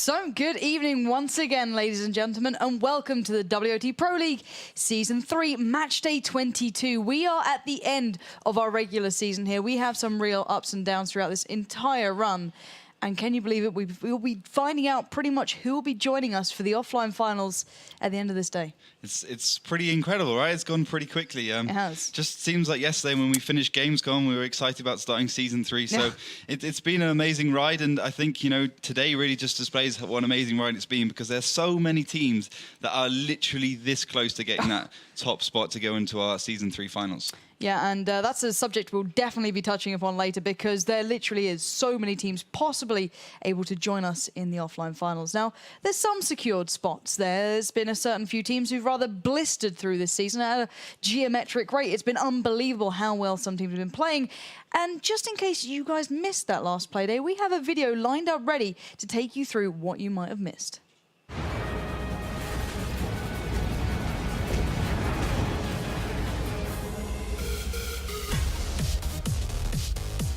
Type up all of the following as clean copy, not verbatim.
So good evening once again, ladies and gentlemen, and welcome to the WoT Pro League Season 3, Matchday 22. We are at the end of our regular season here. We have some real ups and downs throughout this entire run. And can you believe it? We'll be finding out pretty much who will be joining us for the offline finals at the end of this day. It's pretty incredible, right? It's gone pretty quickly. It has. Just seems like yesterday when we finished Gamescom, we were excited about starting Season 3. So it's been an amazing ride. And I think, you know, today really just displays what an amazing ride it's been, because there's so many teams that are literally this close to getting that top spot to go into our Season 3 finals. Yeah, and that's a subject we'll definitely be touching upon later, because there literally is so many teams possibly able to join us in the offline finals. Now, there's some secured spots. There's been a certain few teams who've rather blistered through this season at a geometric rate. It's been unbelievable how well some teams have been playing. And just in case you guys missed that last play day, we have a video lined up ready to take you through what you might have missed.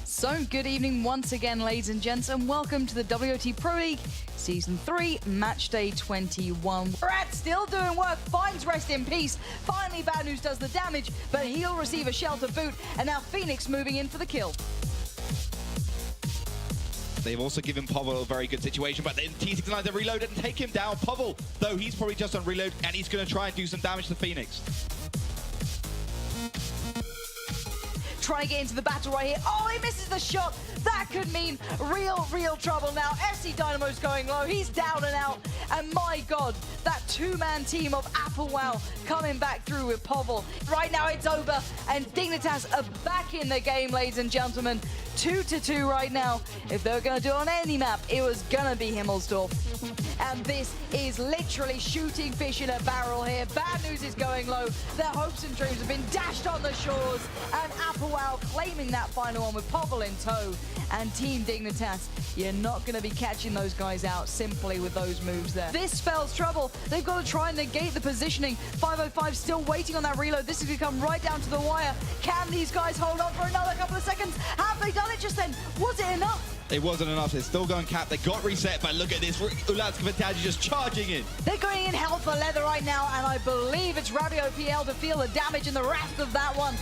So, good evening once again, ladies and gents, and welcome to the WoT Pro League Season 3, Matchday 21. Rat still doing work, finds rest in peace. Finally, Bad News does the damage, but he'll receive a shelter boot, and now Phoenix moving in for the kill. They've also given Pavel a very good situation, but then T6 decides to reload it and take him down. Pavel, though, he's probably just on reload, and he's going to try and do some damage to Phoenix. Trying to get into the battle right here. Oh, he misses the shot. That could mean real trouble now. FC Dynamo's going low. He's down and out. And my God, that two-man team of Apple Wow coming back through with Pavel. Right now it's over, and Dignitas are back in the game, ladies and gentlemen. 2-2 right now. If they were going to do it on any map, it was going to be Himmelsdorf. And this is literally shooting fish in a barrel here. Bad News is going low. Their hopes and dreams have been dashed on the shores. And Apple Wow claiming that final one with Pavel in tow. And Team Dignitas, you're not going to be catching those guys out simply with those moves there. This spells trouble. They've got to try and negate the positioning. 505 still waiting on that reload. This is going to come right down to the wire. Can these guys hold on for another couple of seconds? Have they done it just then? Was it enough? It wasn't enough. They're still going cap. They got reset, but look at this. Ulansk Vantage just charging in. They're going in hell for leather right now, and I believe it's WoT to feel the damage and the wrath of that one.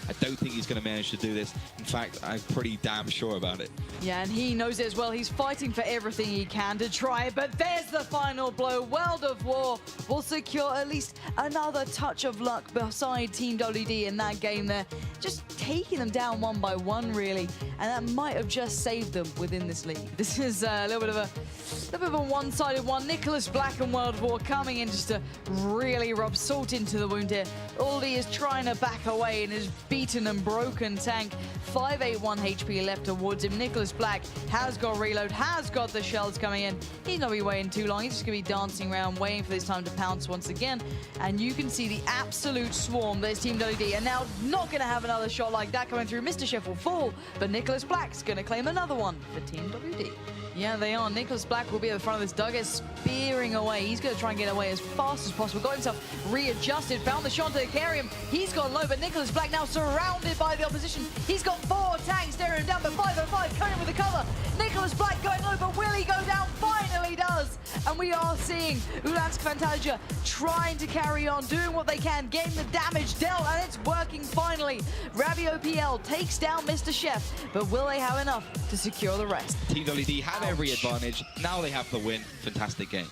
I don't think he's going to manage to do this. In fact, I'm pretty damn sure about it. Yeah, and he knows it as well. He's fighting for everything he can to try it, but there's the final blow. World of War will secure at least another touch of luck beside Team WD in that game there. Just taking them down one by one, really, and that might have just saved them within this league. This is a little bit of a one-sided one. Nicholas Black and World of War coming in just to really rub salt into the wound here. Aldi is trying to back away in his beaten and broken tank. 581 HP left towards him. Nicholas Black has got reload, has got the shells coming in. He's not going to be waiting too long. He's just going to be dancing around, waiting for this time to pounce once again. And you can see the absolute swarm that is Team WD. And now not going to have another shot like that coming through. Mr. Chef will fall, but Nicholas Black's going to claim another one for Team WD. Yeah, they are. Nicholas Black will be at the front of this dugget, spearing away. He's going to try and get away as fast as possible. Got himself readjusted, found the shot to carry him. He's gone low, but Nicholas Black now surrounded by the opposition. He's got 4 tanks staring him down, but 505 coming with the cover. Nicholas Black going low, but will he go down? Finally does. And we are seeing Ulansk Vantage trying to carry on, doing what they can, getting the damage dealt, and it's working finally. WoPL takes down Mr. Chef, but will they have enough to secure the rest? Team WD have every advantage. Now they have the win. Fantastic game.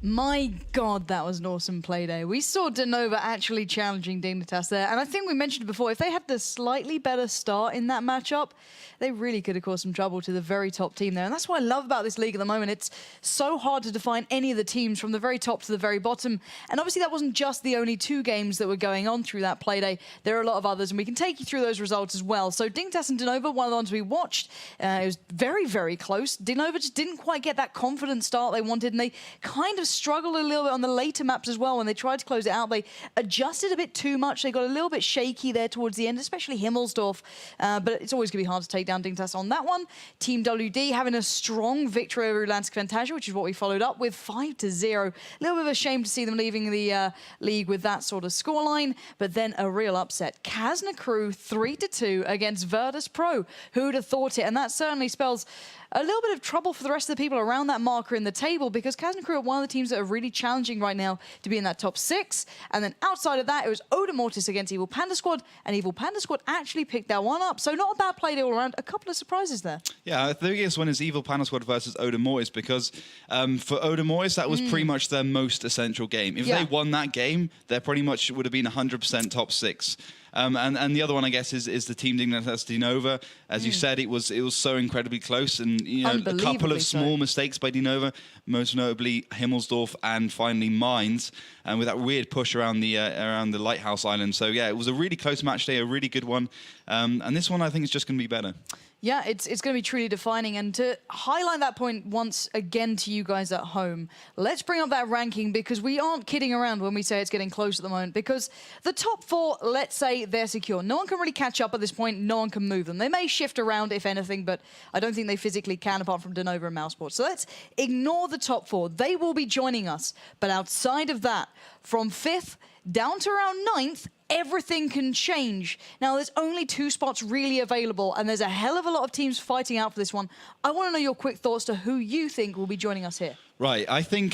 My God, that was an awesome play day. We saw Denova actually challenging Dignitas there, and I think we mentioned it before, if they had the slightly better start in that matchup, they really could have caused some trouble to the very top team there. And that's what I love about this league at the moment. It's so hard to define any of the teams from the very top to the very bottom. And obviously that wasn't just the only 2 games that were going on through that play day. There are a lot of others, and we can take you through those results as well. So Dignitas and Denova, one of the ones we watched, it was very close. Denova just didn't quite get that confident start they wanted, and they kind of struggled a little bit on the later maps as well when they tried to close it out. They adjusted a bit too much. They got a little bit shaky there towards the end, especially Himmelsdorf. But it's always going to be hard to take down Dignitas on that one. Team WD having a strong victory over Ensk, which is what we followed up with 5-0. A little bit of a shame to see them leaving the league with that sort of scoreline, but then a real upset. Kazna Crew 3-2 against WoT Pro. Who'd have thought it? And that certainly spells a little bit of trouble for the rest of the people around that marker in the table, because Kazna Crew are one of the teams that are really challenging right now to be in that top 6. And then outside of that, it was Odem Mortis against Evil Panda Squad, and Evil Panda Squad actually picked that one up. So not a bad play all around. A couple of surprises there. Yeah, the biggest one is Evil Panda Squad versus Odem Mortis, because for Odem Mortis, that was pretty much their most essential game. If they won that game, they pretty much would have been 100% top 6. And the other one, I guess, is the Team Dignitas Dinova. As you said, it was so incredibly close, and a couple of small mistakes by Dinova, most notably Himmelsdorf and finally Mines, and with that weird push around the Lighthouse Island. So yeah, it was a really close match day, a really good one, and this one I think is just going to be better. Yeah, it's going to be truly defining. And to highlight that point once again to you guys at home, let's bring up that ranking, because we aren't kidding around when we say it's getting close at the moment, because the top 4, let's say they're secure. No one can really catch up at this point. No one can move them. They may shift around, if anything, but I don't think they physically can, apart from Dinova and mousesports. So let's ignore the top 4. They will be joining us. But outside of that, from 5th down to around 9th, everything can change. Now, there's only 2 spots really available, and there's a hell of a lot of teams fighting out for this one. I want to know your quick thoughts to who you think will be joining us here. Right, I think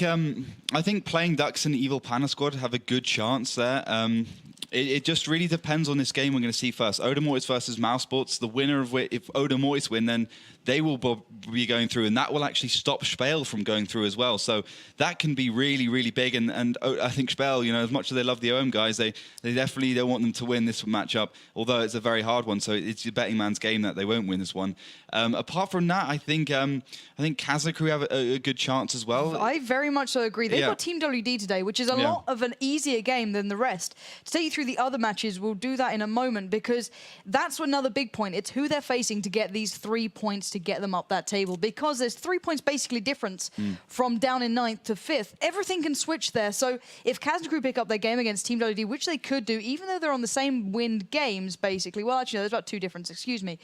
Playing Ducks and Evil Panda Squad have a good chance there. It just really depends on this game we're going to see first. Odem Mortis versus mousesports. The winner of which, if Odem Mortis win, then they will be going through, and that will actually stop Spale from going through as well. So that can be really, really big. And I think Spale, as much as they love the OM guys, they definitely don't want them to win this matchup, although it's a very hard one. So it's your betting man's game that they won't win this one. Apart from that, I think Kazna Crew have a good chance as well. I very much so agree. They've got Team WD today, which is a lot of an easier game than the rest. To take you through the other matches, we'll do that in a moment, because that's another big point. It's who they're facing to get these 3 points to get them up that table, because there's 3 points basically difference from down in 9th to 5th. Everything can switch there. So if Kazna Crew pick up their game against Team WD, which they could do, even though they're on the same wind games, basically. Well, actually, no, there's about 2 differences, excuse me.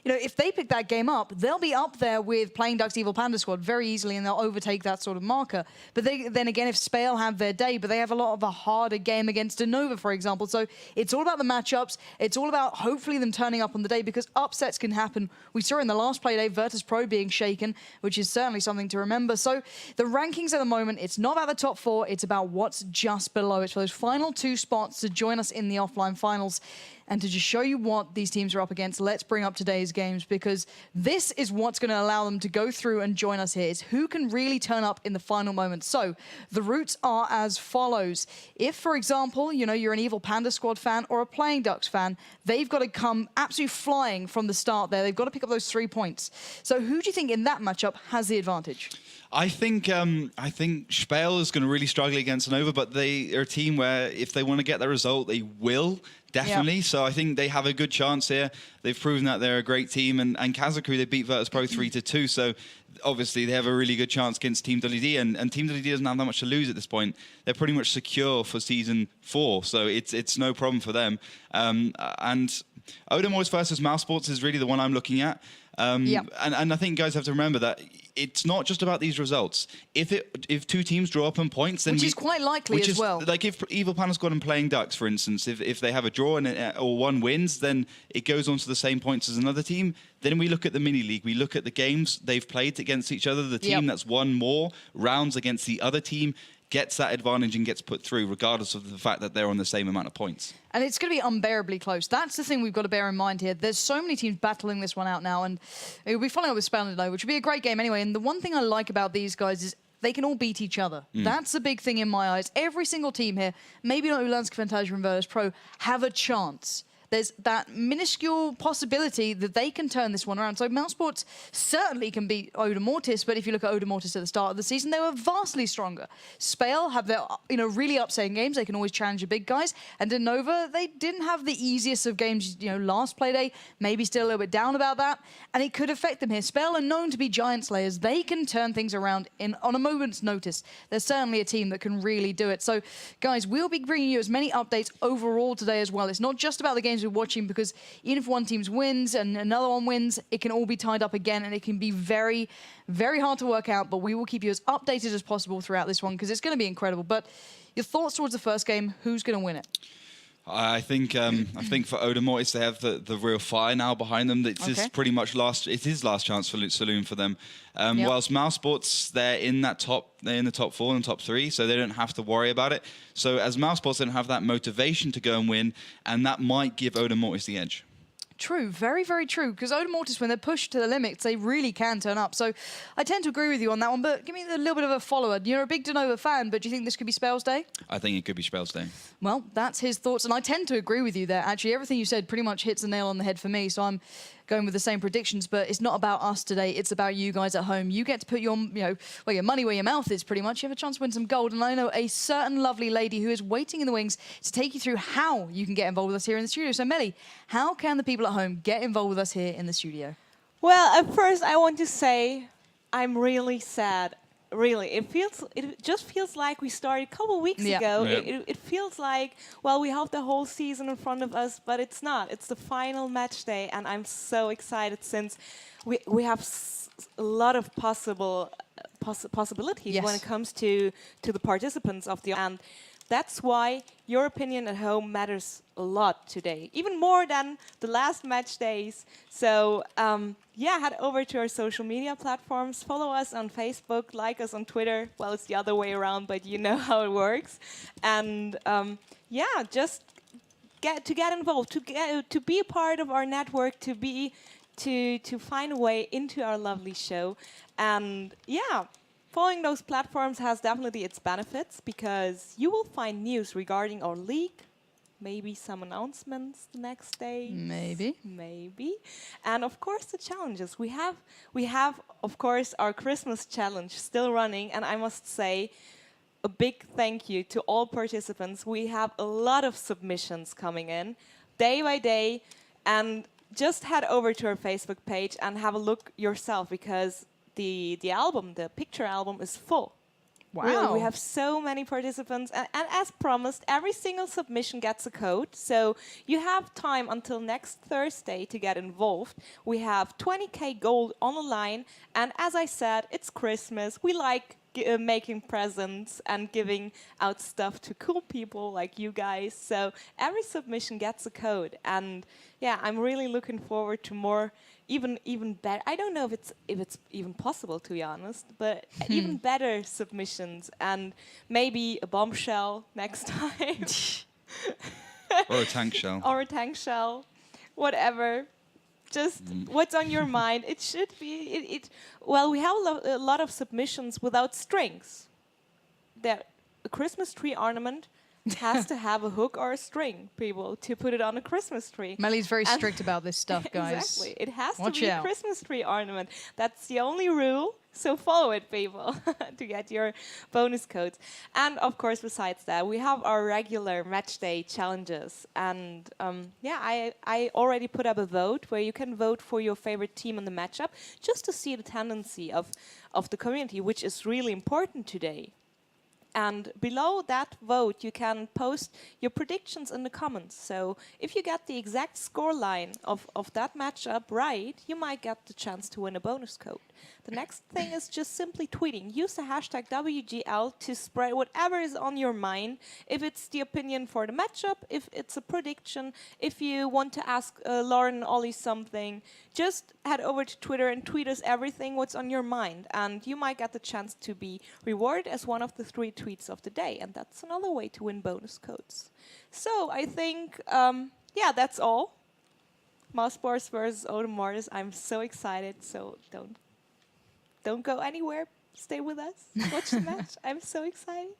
If they pick that game up, they'll be up there with Playing Ducks Evil Panda Squad very easily, and they'll overtake that sort of marker. But then again, if Spale have their day, but they have a lot of a harder game against Dinova, for example. So it's all about the matchups. It's all about hopefully them turning up on the day, because upsets can happen. We saw in the last play day, WoT Pro being shaken, which is certainly something to remember. So the rankings at the moment, it's not about the top 4. It's about what's just below. It's for those final 2 spots to join us in the offline finals. And to just show you what these teams are up against, let's bring up today's games, because this is what's going to allow them to go through and join us here. It's who can really turn up in the final moment. So the routes are as follows. If, for example, you're an Evil Panda Squad fan or a Playing Ducks fan, they've got to come absolutely flying from the start there. They've got to pick up those 3 points. So who do you think in that matchup has the advantage? I think Spale is going to really struggle against Dinova, but they are a team where if they want to get the result, they will. Definitely. Yep. So I think they have a good chance here. They've proven that they're a great team. And Kazna Crew, they beat WoT Pro 3-2. So obviously they have a really good chance against Team WD. And Team WD doesn't have that much to lose at this point. They're pretty much secure for Season 4. So it's no problem for them. And Odem Mortis versus mousesports is really the one I'm looking at. And I think guys have to remember that it's not just about these results. If 2 teams draw up on points, then which is quite likely as well. Like if Evil Panda Squad and Playing Ducks, for instance, if they have a draw or one wins, then it goes on to the same points as another team. Then we look at the mini league. We look at the games they've played against each other. The team that's won more rounds against the other team gets that advantage and gets put through, regardless of the fact that they're on the same amount of points. And it's going to be unbearably close. That's the thing we've got to bear in mind here. There's so many teams battling this one out now, and we'll be following up with Spale today, which will be a great game anyway. And the one thing I like about these guys is they can all beat each other. That's the big thing in my eyes. Every single team here, maybe not Ensk and WoT Pro, have a chance. there's that minuscule possibility that they can turn this one around. So mousesports certainly can beat Odem Mortis, but if you look at Odem Mortis at the start of the season, they were vastly stronger. Spale have their really upsetting games. They can always challenge the big guys. And Nova, they didn't have the easiest of games, last play day, maybe still a little bit down about that, and it could affect them here. Spale are known to be giant slayers. They can turn things around on a moment's notice. There's certainly a team that can really do it. So, guys, we'll be bringing you as many updates overall today as well. It's not just about the games we're watching, because even if one team wins and another one wins, it can all be tied up again, and it can be very, very hard to work out, but we will keep you as updated as possible throughout this one, because it's going to be incredible. But your thoughts towards the first game, who's going to win it? I think for Odem Mortis, they have the real fire now behind them. It's just pretty much it is last chance for Saloon for them. Whilst mousesports, they're in the top 4 and top 3, so they don't have to worry about it. So as mousesports, they don't have that motivation to go and win, and that might give Odem Mortis the edge. True, very, very true. Because Odem Mortis, when they're pushed to the limits, they really can turn up. So I tend to agree with you on that one, but give me a little bit of a follower. You're a big Nova fan, but do you think this could be Spale's day? I think it could be Spale's day. Well, that's his thoughts, and I tend to agree with you there. Actually, everything you said pretty much hits the nail on the head for me, so I'm going with the same predictions, but it's not about us today. It's about you guys at home. You get to put your, your money where your mouth is, pretty much. You have a chance to win some gold, and I know a certain lovely lady who is waiting in the wings to take you through how you can get involved with us here in the studio. So, Melly, how can the people at home get involved with us here in the studio? Well, at first, I want to say I'm really sad. Really, it just feels like we started a couple of weeks ago. Yeah. It feels like, well, we have the whole season in front of us, but it's not. It's the final match day, and I'm so excited since we have a lot of possibilities when it comes to the participants of the and that's why your opinion at home matters a lot today, even more than the last match days. So head over to our social media platforms, follow us on Facebook, like us on Twitter. Well, it's the other way around, but you know how it works. And just get involved, to be a part of our network, to find a way into our lovely show. And following those platforms has definitely its benefits, because you will find news regarding our league, maybe some announcements the next day. Maybe. And of course the challenges. We have of course our Christmas challenge still running, and I must say a big thank you to all participants. We have a lot of submissions coming in day by day, and just head over to our Facebook page and have a look yourself, because the picture album is full. Wow. Really, we have so many participants, and as promised, every single submission gets a code, so you have time until next Thursday to get involved. We have 20k gold on the line, and as I said, it's Christmas. We like making presents and giving out stuff to cool people like you guys, so every submission gets a code, and I'm really looking forward to more, even better. I don't know if it's even possible, to be honest, but even better submissions, and maybe a bombshell next time. Or a tank shell. Or a tank shell, whatever. Just what's on your mind. It should be. Well, we have a lot of submissions without strings. A Christmas tree ornament has to have a hook or a string, people, to put it on a Christmas tree. Melly's very strict about this stuff, guys. Exactly. It has to be a Christmas tree ornament. That's the only rule. So follow it, people, to get your bonus codes. And of course, besides that, we have our regular match day challenges. And I already put up a vote where you can vote for your favorite team in the matchup, just to see the tendency of the community, which is really important today. And below that vote, you can post your predictions in the comments. So if you get the exact score line of that matchup right, you might get the chance to win a bonus code. The next thing is just simply tweeting. Use the hashtag WGL to spread whatever is on your mind. If it's the opinion for the matchup, if it's a prediction, if you want to ask Lauren and Ollie something, just head over to Twitter and tweet us everything what's on your mind. And you might get the chance to be rewarded as one of the 3 tweets of the day. And that's another way to win bonus codes. So I think, that's all. mousesports versus Odem Mortis. I'm so excited, so don't go anywhere. Stay with us. Watch the match. I'm so excited.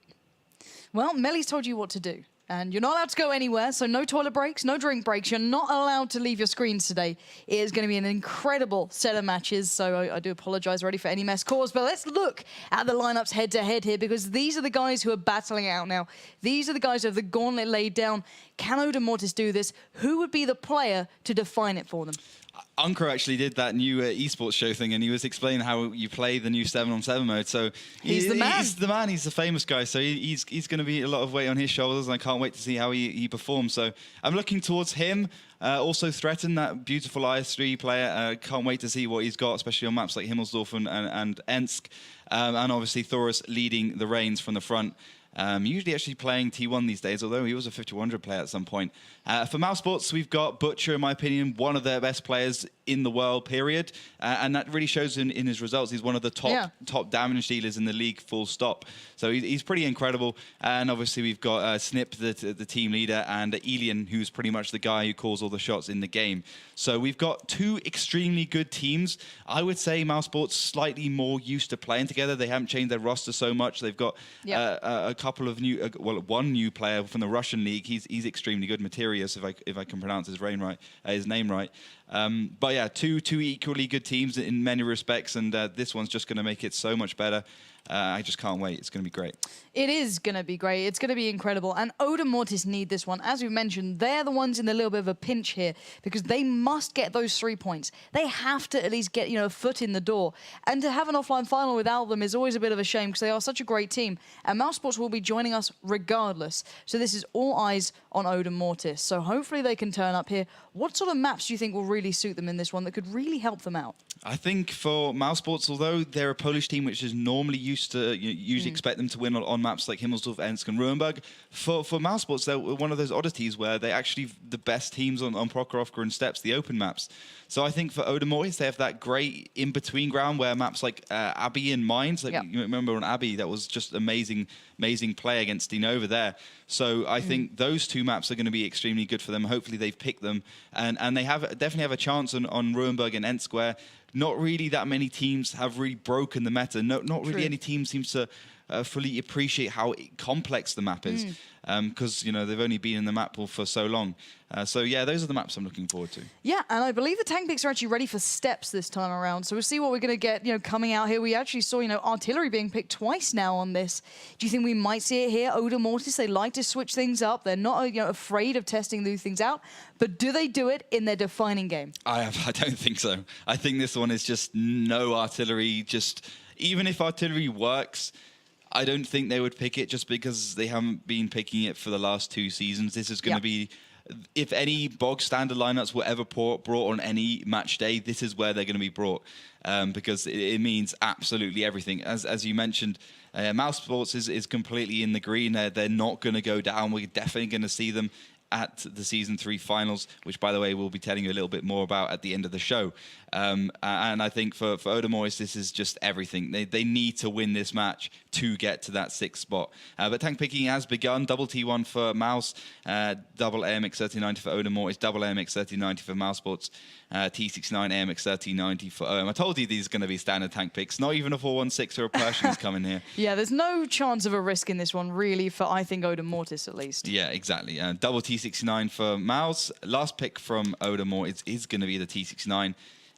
Well, Melly's told you what to do. And you're not allowed to go anywhere, so no toilet breaks, no drink breaks. You're not allowed to leave your screens today. It is going to be an incredible set of matches, so I do apologize already for any mess caused. But let's look at the lineups head-to-head here, because these are the guys who are battling out now. These are the guys who have the gauntlet laid down. Can Odem Mortis do this? Who would be the player to define it for them? Unkro actually did that new esports show thing, and he was explaining how you play the new 7-on-7 mode. So he's the man. He's the man. He's the famous guy. So he's going to be a lot of weight on his shoulders, and I can't wait to see how he performs. So I'm looking towards him. Also Threaten, that beautiful IS3 player. Can't wait to see what he's got, especially on maps like Himmelsdorf and Ensk. And obviously Thoris leading the reins from the front. Usually actually playing T1 these days, although he was a 5100 player at some point. For mousesports, we've got Butcher, in my opinion, one of their best players in the world, period. And that really shows in his results. He's one of the top damage dealers in the league, full stop. So he's pretty incredible. And obviously we've got Snip, the team leader, and Elian, who's pretty much the guy who calls all the shots in the game. So we've got two extremely good teams. I would say mousesports slightly more used to playing together. They haven't changed their roster so much. They've got a couple of new, one new player from the Russian league. He's extremely good, Materius, if I can pronounce his name right. But yeah, two equally good teams in many respects, and this one's just going to make it so much better. I just can't wait. It's going to be great. It is going to be great. It's going to be incredible. And Odem Mortis need this one. As we mentioned, they're the ones in a little bit of a pinch here, because they must get those 3 points. They have to at least get, a foot in the door. And to have an offline final without them is always a bit of a shame, because they are such a great team. And mousesports will be joining us regardless. So this is all eyes on Odem Mortis. So hopefully they can turn up here. What sort of maps do you think will really suit them in this one that could really help them out? I think for mousesports, although they're a Polish team which is normally used to, usually expect them to win on maps like Himmelsdorf, Ensk and Ruhenberg, for mousesports, they're one of those oddities where they're actually the best teams on Prokhorovka and Steps, the open maps. So I think for Odem Mortis, they have that great in-between ground where maps like Abbey and Mines, like you remember on Abbey, that was just amazing play against Dinova there. So I think those two maps are going to be extremely good for them. Hopefully they've picked them, and they definitely have a chance on Ruhenberg and Ensk, where not really that many teams have really broken the meta. Not really any team seems to fully appreciate how complex the map is, because they've only been in the map pool for so long. So yeah, those are the maps I'm looking forward to. Yeah, and I believe the tank picks are actually ready for Steps this time around. So we'll see what we're going to get, coming out here. We actually saw, artillery being picked twice now on this. Do you think we might see it here? Odem Mortis, they like to switch things up. They're not, afraid of testing new things out. But do they do it in their defining game? I don't think so. I think this one is just no artillery. Just even if artillery works, I don't think they would pick it, just because they haven't been picking it for the last 2 seasons. This is going to be, if any bog standard lineups were ever brought on any match day, this is where they're going to be brought, because it means absolutely everything. As you mentioned, mousesports is completely in the green. They're not going to go down. We're definitely going to see them at the Season 3 finals, which, by the way, we'll be telling you a little bit more about at the end of the show. And I think for Odem Mortis, this is just everything. They need to win this match to get to that 6th spot. But tank picking has begun. Double T1 for Mouse, double AMX 3090 for Odem Mortis, double AMX 3090 for Mousesports, T69 AMX 3090 for Odem. I told you these are going to be standard tank picks. Not even a 416 or a Persian is coming here. Yeah, there's no chance of a risk in this one, really, for, I think, Odem Mortis at least. Yeah, exactly. Double T69 for Mouse. Last pick from Odem Mortis is going to be the T69.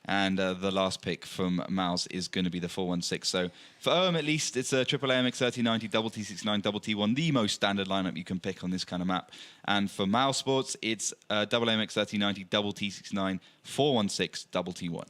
And the last pick from Mouse is going to be the 416. So for OM, at least, it's a triple AMX 3090, double T69, double T1, the most standard lineup you can pick on this kind of map. And for mousesports, it's double AMX 3090, double T69, 416, double T1.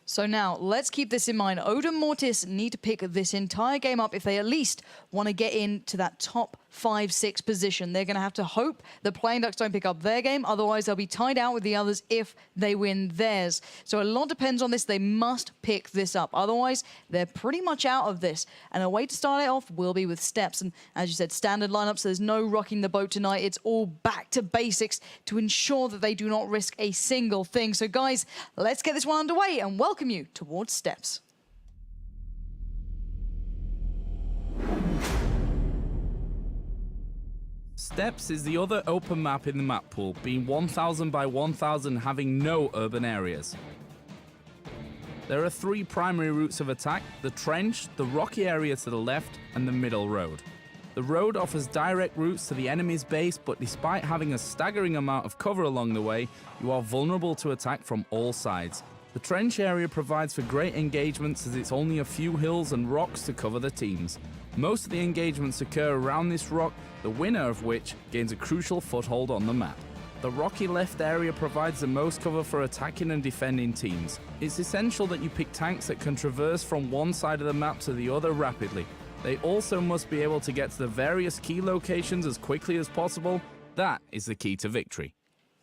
So now, let's keep this in mind. Odem Mortis need to pick this entire game up if they at least want to get into that top 5-6 position. They're going to have to hope the Playing Ducks don't pick up their game. Otherwise, they'll be tied out with the others if they win theirs. So a lot depends on this. They must pick this up. Otherwise, they're pretty much out of this. And a way to start it off will be with Steps. And as you said, standard lineups. So there's no rocking the boat tonight. It's all back to basics to ensure that they do not risk a single thing. So guys, let's get this one underway and welcome you towards Steps. Steps is the other open map in the map pool, being 1000 by 1000, having no urban areas. There are 3 primary routes of attack: the trench, the rocky area to the left, and the middle road. The road offers direct routes to the enemy's base, but despite having a staggering amount of cover along the way, you are vulnerable to attack from all sides. The trench area provides for great engagements as it's only a few hills and rocks to cover the teams. Most of the engagements occur around this rock, the winner of which gains a crucial foothold on the map. The rocky left area provides the most cover for attacking and defending teams. It's essential that you pick tanks that can traverse from one side of the map to the other rapidly. They also must be able to get to the various key locations as quickly as possible. That is the key to victory.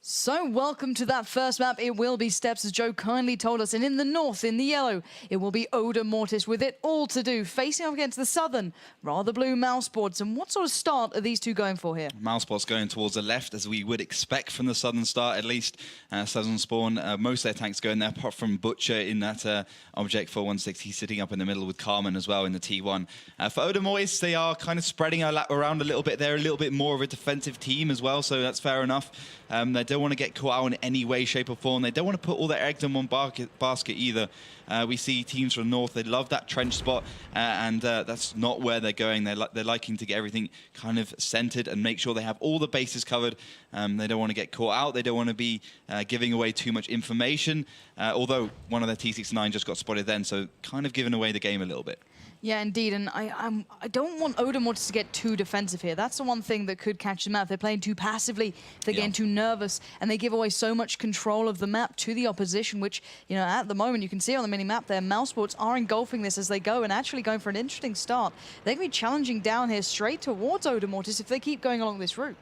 So welcome to that first map. It will be steps, as Joe kindly told us. And in the north, in the yellow, it will be Odem Mortis with it all to do, facing off against the southern, rather blue mousesports. And what sort of start are these two going for here? Mousesports going towards the left, as we would expect from the southern start, at least. Southern spawn, most of their tanks going there, apart from Butcher in that object 416. Sitting up in the middle with Carmen as well in the T1. For Odem Mortis, they are kind of spreading around a little bit. They're a little bit more of a defensive team as well, so that's fair enough. They don't want to get caught out in any way, shape or form. They don't want to put all their eggs in one basket either. We see teams from north, they love that trench spot, and that's not where they're going. They're liking to get everything kind of centered and make sure they have all the bases covered. They don't want to get caught out. They don't want to be giving away too much information, although one of their T69 just got spotted then, so kind of giving away the game a little bit. Yeah, indeed, and I don't want Odem Mortis to get too defensive here. That's the one thing that could catch them out. If they're playing too passively, if they're getting too nervous, and they give away so much control of the map to the opposition, which, you know, at the moment, you can see on the mini-map there, mousesports are engulfing this as they go and actually going for an interesting start. They're going to be challenging down here straight towards Odem Mortis if they keep going along this route.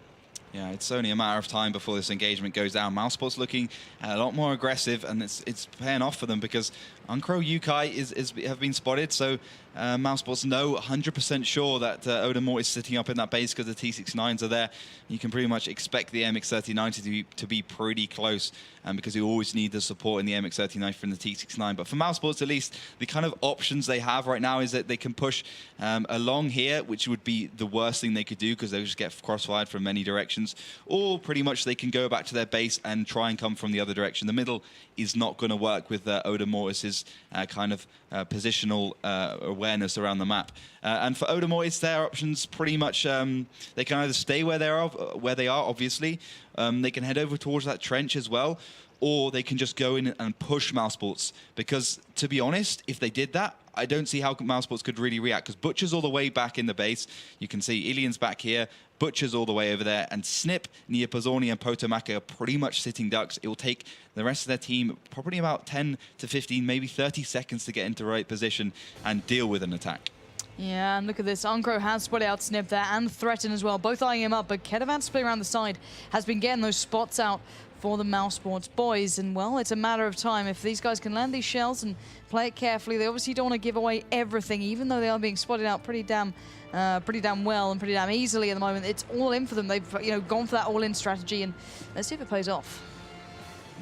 Yeah, it's only a matter of time before this engagement goes down. Mousesports looking a lot more aggressive, and it's paying off for them because Uncro Yukai have been spotted, so Mousesports know 100% sure that Odem Mortis is sitting up in that base because the T69s are there. You can pretty much expect the MX-39 to be pretty close, because you always need the support in the MX-39 from the T69. But for Mousesports, at least, the kind of options they have right now is that they can push along here, which would be the worst thing they could do because they'll just get crossfired from many directions, or pretty much they can go back to their base and try and come from the other direction. The middle is not going to work with Odem Mortis' kind of positional awareness around the map. And for Odem Mortis, their options pretty much, they can either stay where they are, obviously. They can head over towards that trench as well, or they can just go in and push Mousesports. Because, to be honest, if they did that, I don't see how Mousesports could really react, because Butcher's all the way back in the base. You can see Ilian's back here, Butcher's all the way over there, and Snip, Niapazorni, and Potomac are pretty much sitting ducks. It will take the rest of their team probably about 10 to 15, maybe 30 seconds to get into the right position and deal with an attack. Yeah, and look at this. Uncro has spotted out Snip there and Threaten as well, both eyeing him up, but Kedavan split around the side has been getting those spots out for the Mousesports boys, and well, it's a matter of time. If these guys can land these shells and play it carefully, they obviously don't want to give away everything, even though they are being spotted out pretty damn well and pretty damn easily at the moment. It's all in for them. They've gone for that all-in strategy, and let's see if it plays off.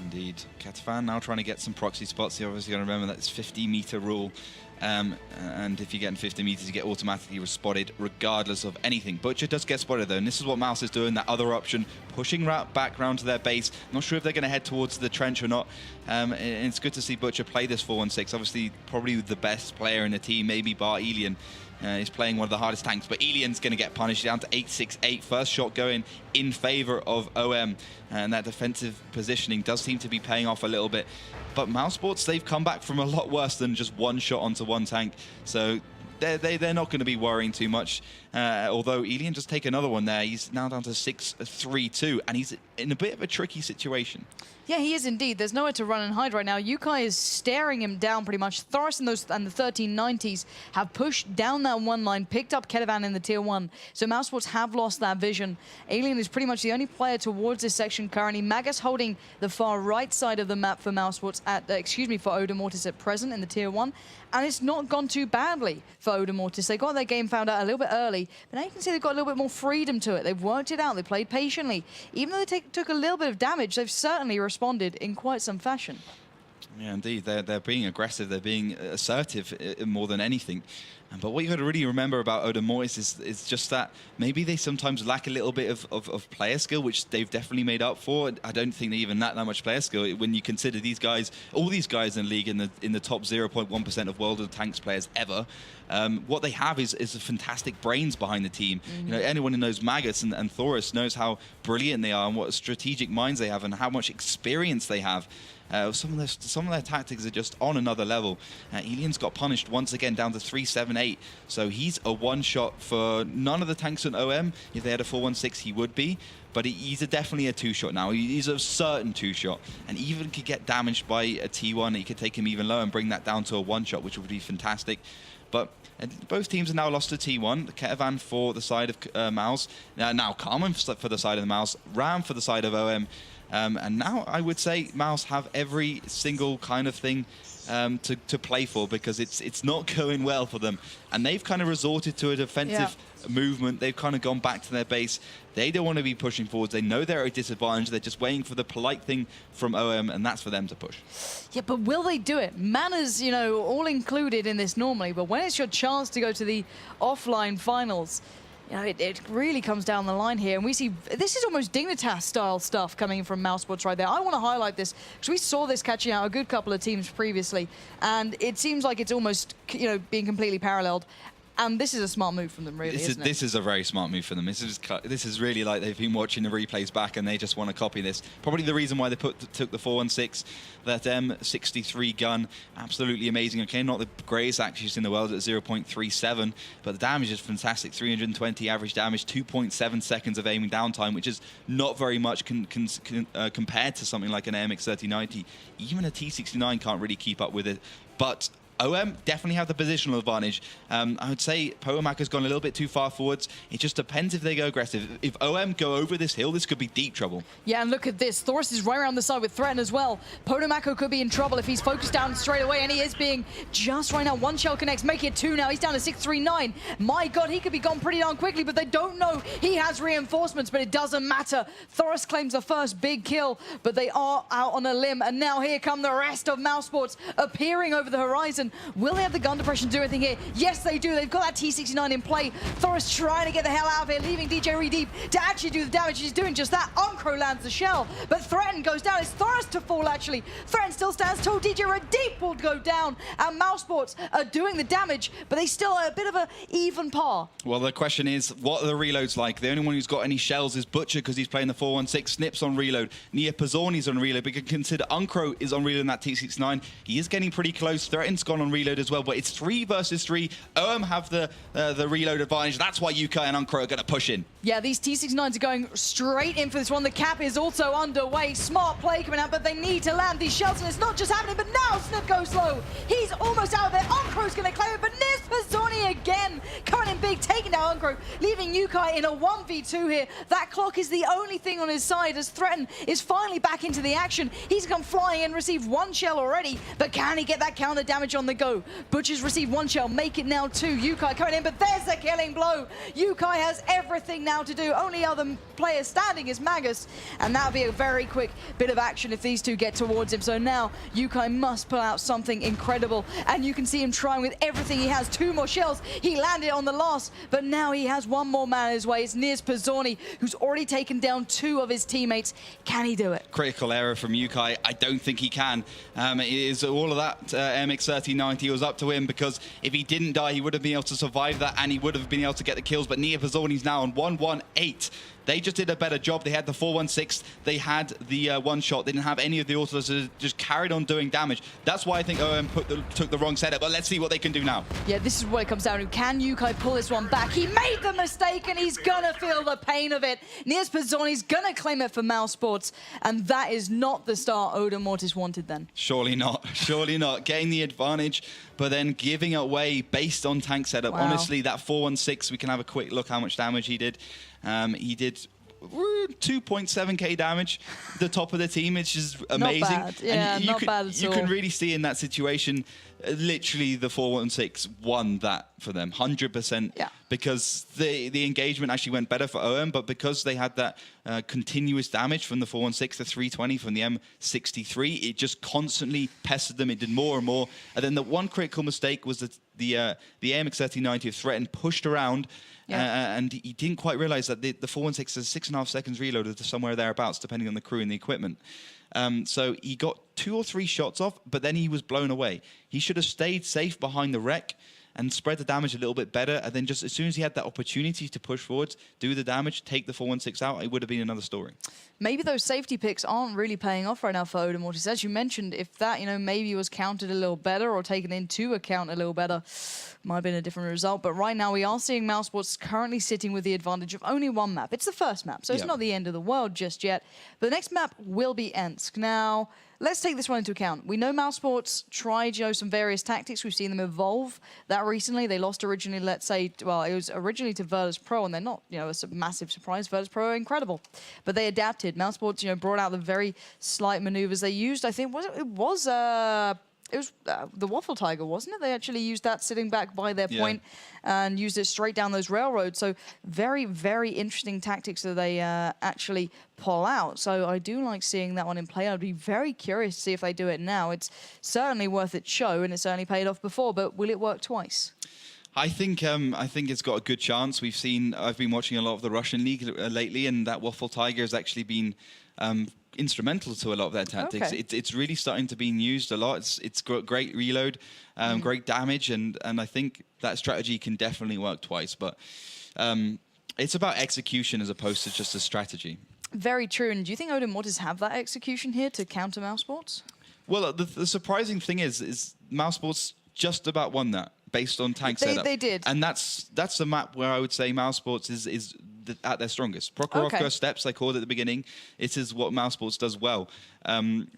Indeed. Kedavan now trying to get some proxy spots. You're obviously going to remember that it's 50-meter rule. And if you get in 50 meters, you get automatically spotted regardless of anything. Butcher does get spotted though, and this is what Mouse is doing, that other option, pushing back round to their base. Not sure if they're going to head towards the trench or not. It's good to see Butcher play this 4-1-6. Obviously, probably the best player in the team, maybe bar Ilian. He's playing one of the hardest tanks, but Ilian's going to get punished down to 868. First shot going in favor of OM, and that defensive positioning does seem to be paying off a little bit. But Mousesports, they've come back from a lot worse than just one shot onto one tank, so they're not going to be worrying too much. Although Ilian just take another one there. He's now down to 6-3-2, and he's in a bit of a tricky situation. Yeah, he is indeed. There's nowhere to run and hide right now. Yukai is staring him down pretty much. Thoris and the 1390s have pushed down that one line, picked up Kedavan in the tier 1. So Mousesports have lost that vision. Alien is pretty much the only player towards this section currently. Magus holding the far right side of the map for Mousesports at, for Odem Mortis at present in the tier 1. And it's not gone too badly for Odem Mortis. They got their game found out a little bit early, but now you can see they've got a little bit more freedom to it. They've worked it out. They played patiently. Even though they took a little bit of damage, they've certainly responded in quite some fashion. Yeah, indeed. They're being aggressive. They're being assertive more than anything. But what you got to really remember about Odem Mortis is just that maybe they sometimes lack a little bit of player skill, which they've definitely made up for. I don't think they even lack that much player skill when you consider these guys, all these guys in the league in the top 0.1% of World of Tanks players ever. What they have is a fantastic brains behind the team. You know, anyone who knows Magus and Thoris knows how brilliant they are and what strategic minds they have and how much experience they have. Some of their tactics are just on another level. Elian's got punished once again down to 378, so he's a one-shot for none of the tanks on OM. If they had a 416, he would be, but he's definitely a two-shot now. He's a certain two-shot, and even could get damaged by a T1. He could take him even lower and bring that down to a one-shot, which would be fantastic. But both teams are now lost to T1. Ketavan for the side of Mouse. Now Carmen for the side of the Mouse. Ram for the side of OM. And now I would say Mouse have every single kind of thing to play for, because it's not going well for them. And they've kind of resorted to a defensive movement. They've kind of gone back to their base. They don't want to be pushing forwards. They know they're at a disadvantage. They're just waiting for the polite thing from OM, and that's for them to push. Yeah, but will they do it? Manners, you know, all included in this normally, but when it's your chance to go to the offline finals, you know, it really comes down the line here. And we see, this is almost Dignitas-style stuff coming from mousesports right there. I want to highlight this, because we saw this catching out a good couple of teams previously, and it seems like it's almost, you know, being completely paralleled. And this is a smart move from them, really, isn't it? This is a very smart move for them. This is really like they've been watching the replays back and they just want to copy this. Probably the reason why they took the 416, that M63 gun, absolutely amazing. Okay, not the greatest accuracy in the world at 0.37, but the damage is fantastic. 320 average damage, 2.7 seconds of aiming downtime, which is not very much compared to something like an AMX 3090. Even a T69 can't really keep up with it. But OM definitely have the positional advantage. I would say Poemak has gone a little bit too far forwards. It just depends if they go aggressive. If OM go over this hill, this could be deep trouble. Yeah, and look at this. Thoris is right around the side with Threaten as well. Podomako could be in trouble if he's focused down straight away, and he is being just right now. One shell connects, make it two now. He's down to 639. My God, he could be gone pretty darn quickly, but they don't know he has reinforcements, but it doesn't matter. Thoris claims the first big kill, but they are out on a limb, and now here come the rest of mousesports appearing over the horizon. Will they have the gun depression to do anything here? Yes, they do. They've got that T69 in play. Thoris trying to get the hell out of here, leaving DJ Redeep to actually do the damage. He's doing just that. Uncro lands the shell, but Threaten goes down. It's Thoris to fall, actually. Threaten still stands tall. DJ Redeep will go down, and mousesports are doing the damage, but they still are a bit of an even par. Well, the question is, what are the reloads like? The only one who's got any shells is Butcher, because he's playing the 416. Snips on reload. Nia Pizzorni's on reload, but you can consider Uncro is on reload in that T69. He is getting pretty close. Threaten's gone on reload as well, but it's 3 versus 3. OM have the reload advantage. That's why Yuka and Uncro are going to push in. Yeah, these T69s are going straight in for this one. The cap is also underway. Smart play coming out, but they need to land these shells, and it's not just happening, but now Snip goes low. He's almost out of there. Uncro's going to claim it, but Niz Pizzorni again coming in big, taking down Uncro, leaving Yukai in a 1v2 here. That clock is the only thing on his side as Threaten is finally back into the action. He's come flying and received 1 shell already, but can he get that counter damage on the go? Butcher's received 1 shell, make it now 2. Yukai coming in, but there's the killing blow. Yukai has everything now to do. Only other player standing is Magus, and that'll be a very quick bit of action if these two get towards him. So now Yukai must pull out something incredible, and you can see him trying with everything he has. 2 more shells. He landed on the last, but now he has 1 more man in his way. It's Niz Pizzorni, who's already taken down 2 of his teammates. Can he do it? Critical error from Yukai. I don't think he can. It is all of that MX 3090 was up to him, because if he didn't die, he would have been able to survive that, and he would have been able to get the kills. But Nia Pizzorni's now on 118. They just did a better job. They had the 416. They had the 1 shot. They didn't have any of the autos. So just carried on doing damage. That's why I think OM took the wrong setup. But let's see what they can do now. Yeah, this is what it comes down to. Can Yukai pull this one back? He made the mistake, and he's going to feel the pain of it. Niz Pizzorni's going to claim it for mousesports, and that is not the start Odem Mortis wanted then. Surely not. Surely not. Getting the advantage, but then giving away based on tank setup. Wow. Honestly, that 416, we can have a quick look how much damage he did. He did 2.7k damage, the top of the team, which is amazing. Not bad. Yeah, and not bad at all. You can really see in that situation, literally the 416 won that for them, 100%. Yeah. Because the engagement actually went better for OM, but because they had that continuous damage from the 416 to 320 from the M63, it just constantly pestered them. It did more and more. And then the one critical mistake was that the AMX3090 threatened, pushed around, and he didn't quite realize that the 416 has 6.5 seconds reload to somewhere thereabouts, depending on the crew and the equipment. So he got 2 or 3 shots off, but then he was blown away. He should have stayed safe behind the wreck and spread the damage a little bit better. And then just as soon as he had that opportunity to push forwards, do the damage, take the 416 out, it would have been another story. Maybe those safety picks aren't really paying off right now for Odem Mortis. As you mentioned, if that, maybe was counted a little better or taken into account a little better, might have been a different result. But right now we are seeing mousesports currently sitting with the advantage of only one map. It's the first map, so it's not the end of the world just yet. But the next map will be Ensk. Now, let's take this one into account. We know mousesports tried, some various tactics. We've seen them evolve that recently. They lost originally, let's say, well, it was originally to WoT Pro, and they're not, a massive surprise. WoT Pro are incredible. But they adapted. Mousesports, brought out the very slight maneuvers they used. I think it was the Waffle Tiger, wasn't it? They actually used that sitting back by their point and used it straight down those railroads. So very, very interesting tactics that they actually pull out. So I do like seeing that one in play. I'd be very curious to see if they do it now. It's certainly worth its show, and it's certainly paid off before, but will it work twice? I think it's got a good chance. I've been watching a lot of the Russian league lately, and that Waffle Tiger has actually been instrumental to a lot of their tactics. Okay. It's really starting to be used a lot. It's got great reload, great damage, and I think that strategy can definitely work twice. But it's about execution as opposed to just a strategy. Very true. And do you think Odem Mortis have that execution here to counter mousesports? Well, the surprising thing is mousesports just about won that based on tank setup. They did. And that's the map where I would say mousesports is at their strongest. Prokhorovka steps, they called it at the beginning. It is what mousesports does well.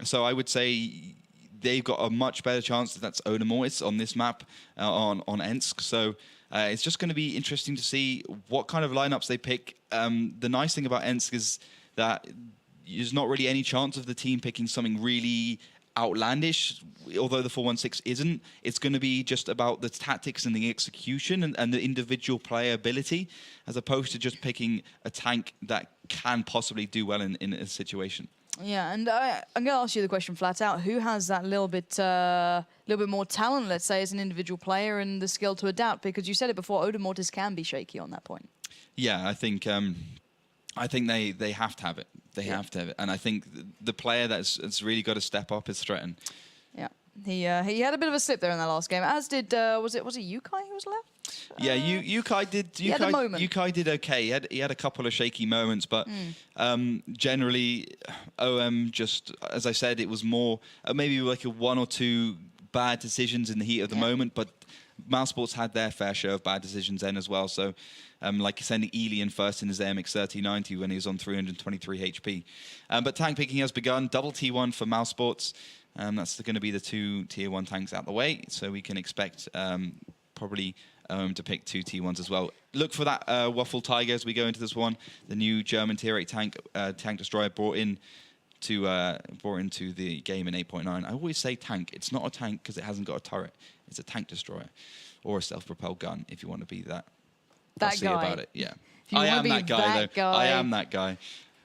So I would say they've got a much better chance that that's Odem Mortis on this map on Ensk. So it's just going to be interesting to see what kind of lineups they pick. The nice thing about Ensk is that there's not really any chance of the team picking something really outlandish, although the 416 isn't. It's going to be just about the tactics and the execution and the individual player ability, as opposed to just picking a tank that can possibly do well in a situation. Yeah, and I'm going to ask you the question flat out. Who has that little bit more talent, let's say, as an individual player and the skill to adapt? Because you said it before, Odem Mortis can be shaky on that point. Yeah, I think they have to have it. They have to have it. And I think the player that's really got to step up is Stretton. Yeah. He had a bit of a slip there in that last game, as did, was it Yukai who was left? Yeah, Yukai did. Yukai did okay. He had a couple of shaky moments, but generally, OM just, as I said, it was more maybe like a 1 or 2 bad decisions in the heat of the moment, but mousesports had their fair share of bad decisions then as well. So, like sending Elian first in his AMX3090 when he was on 323 HP. But tank picking has begun. Double T1 for mousesports. That's going to be the 2 tier 1 tanks out the way. So we can expect probably to pick 2 T1s as well. Look for that Waffle Tiger as we go into this one. The new German tier 8 tank destroyer brought into the game in 8.9. I always say tank. It's not a tank because it hasn't got a turret. It's a tank destroyer or a self-propelled gun if you want to be that fussy about it. Yeah, I am that guy though. I am that guy.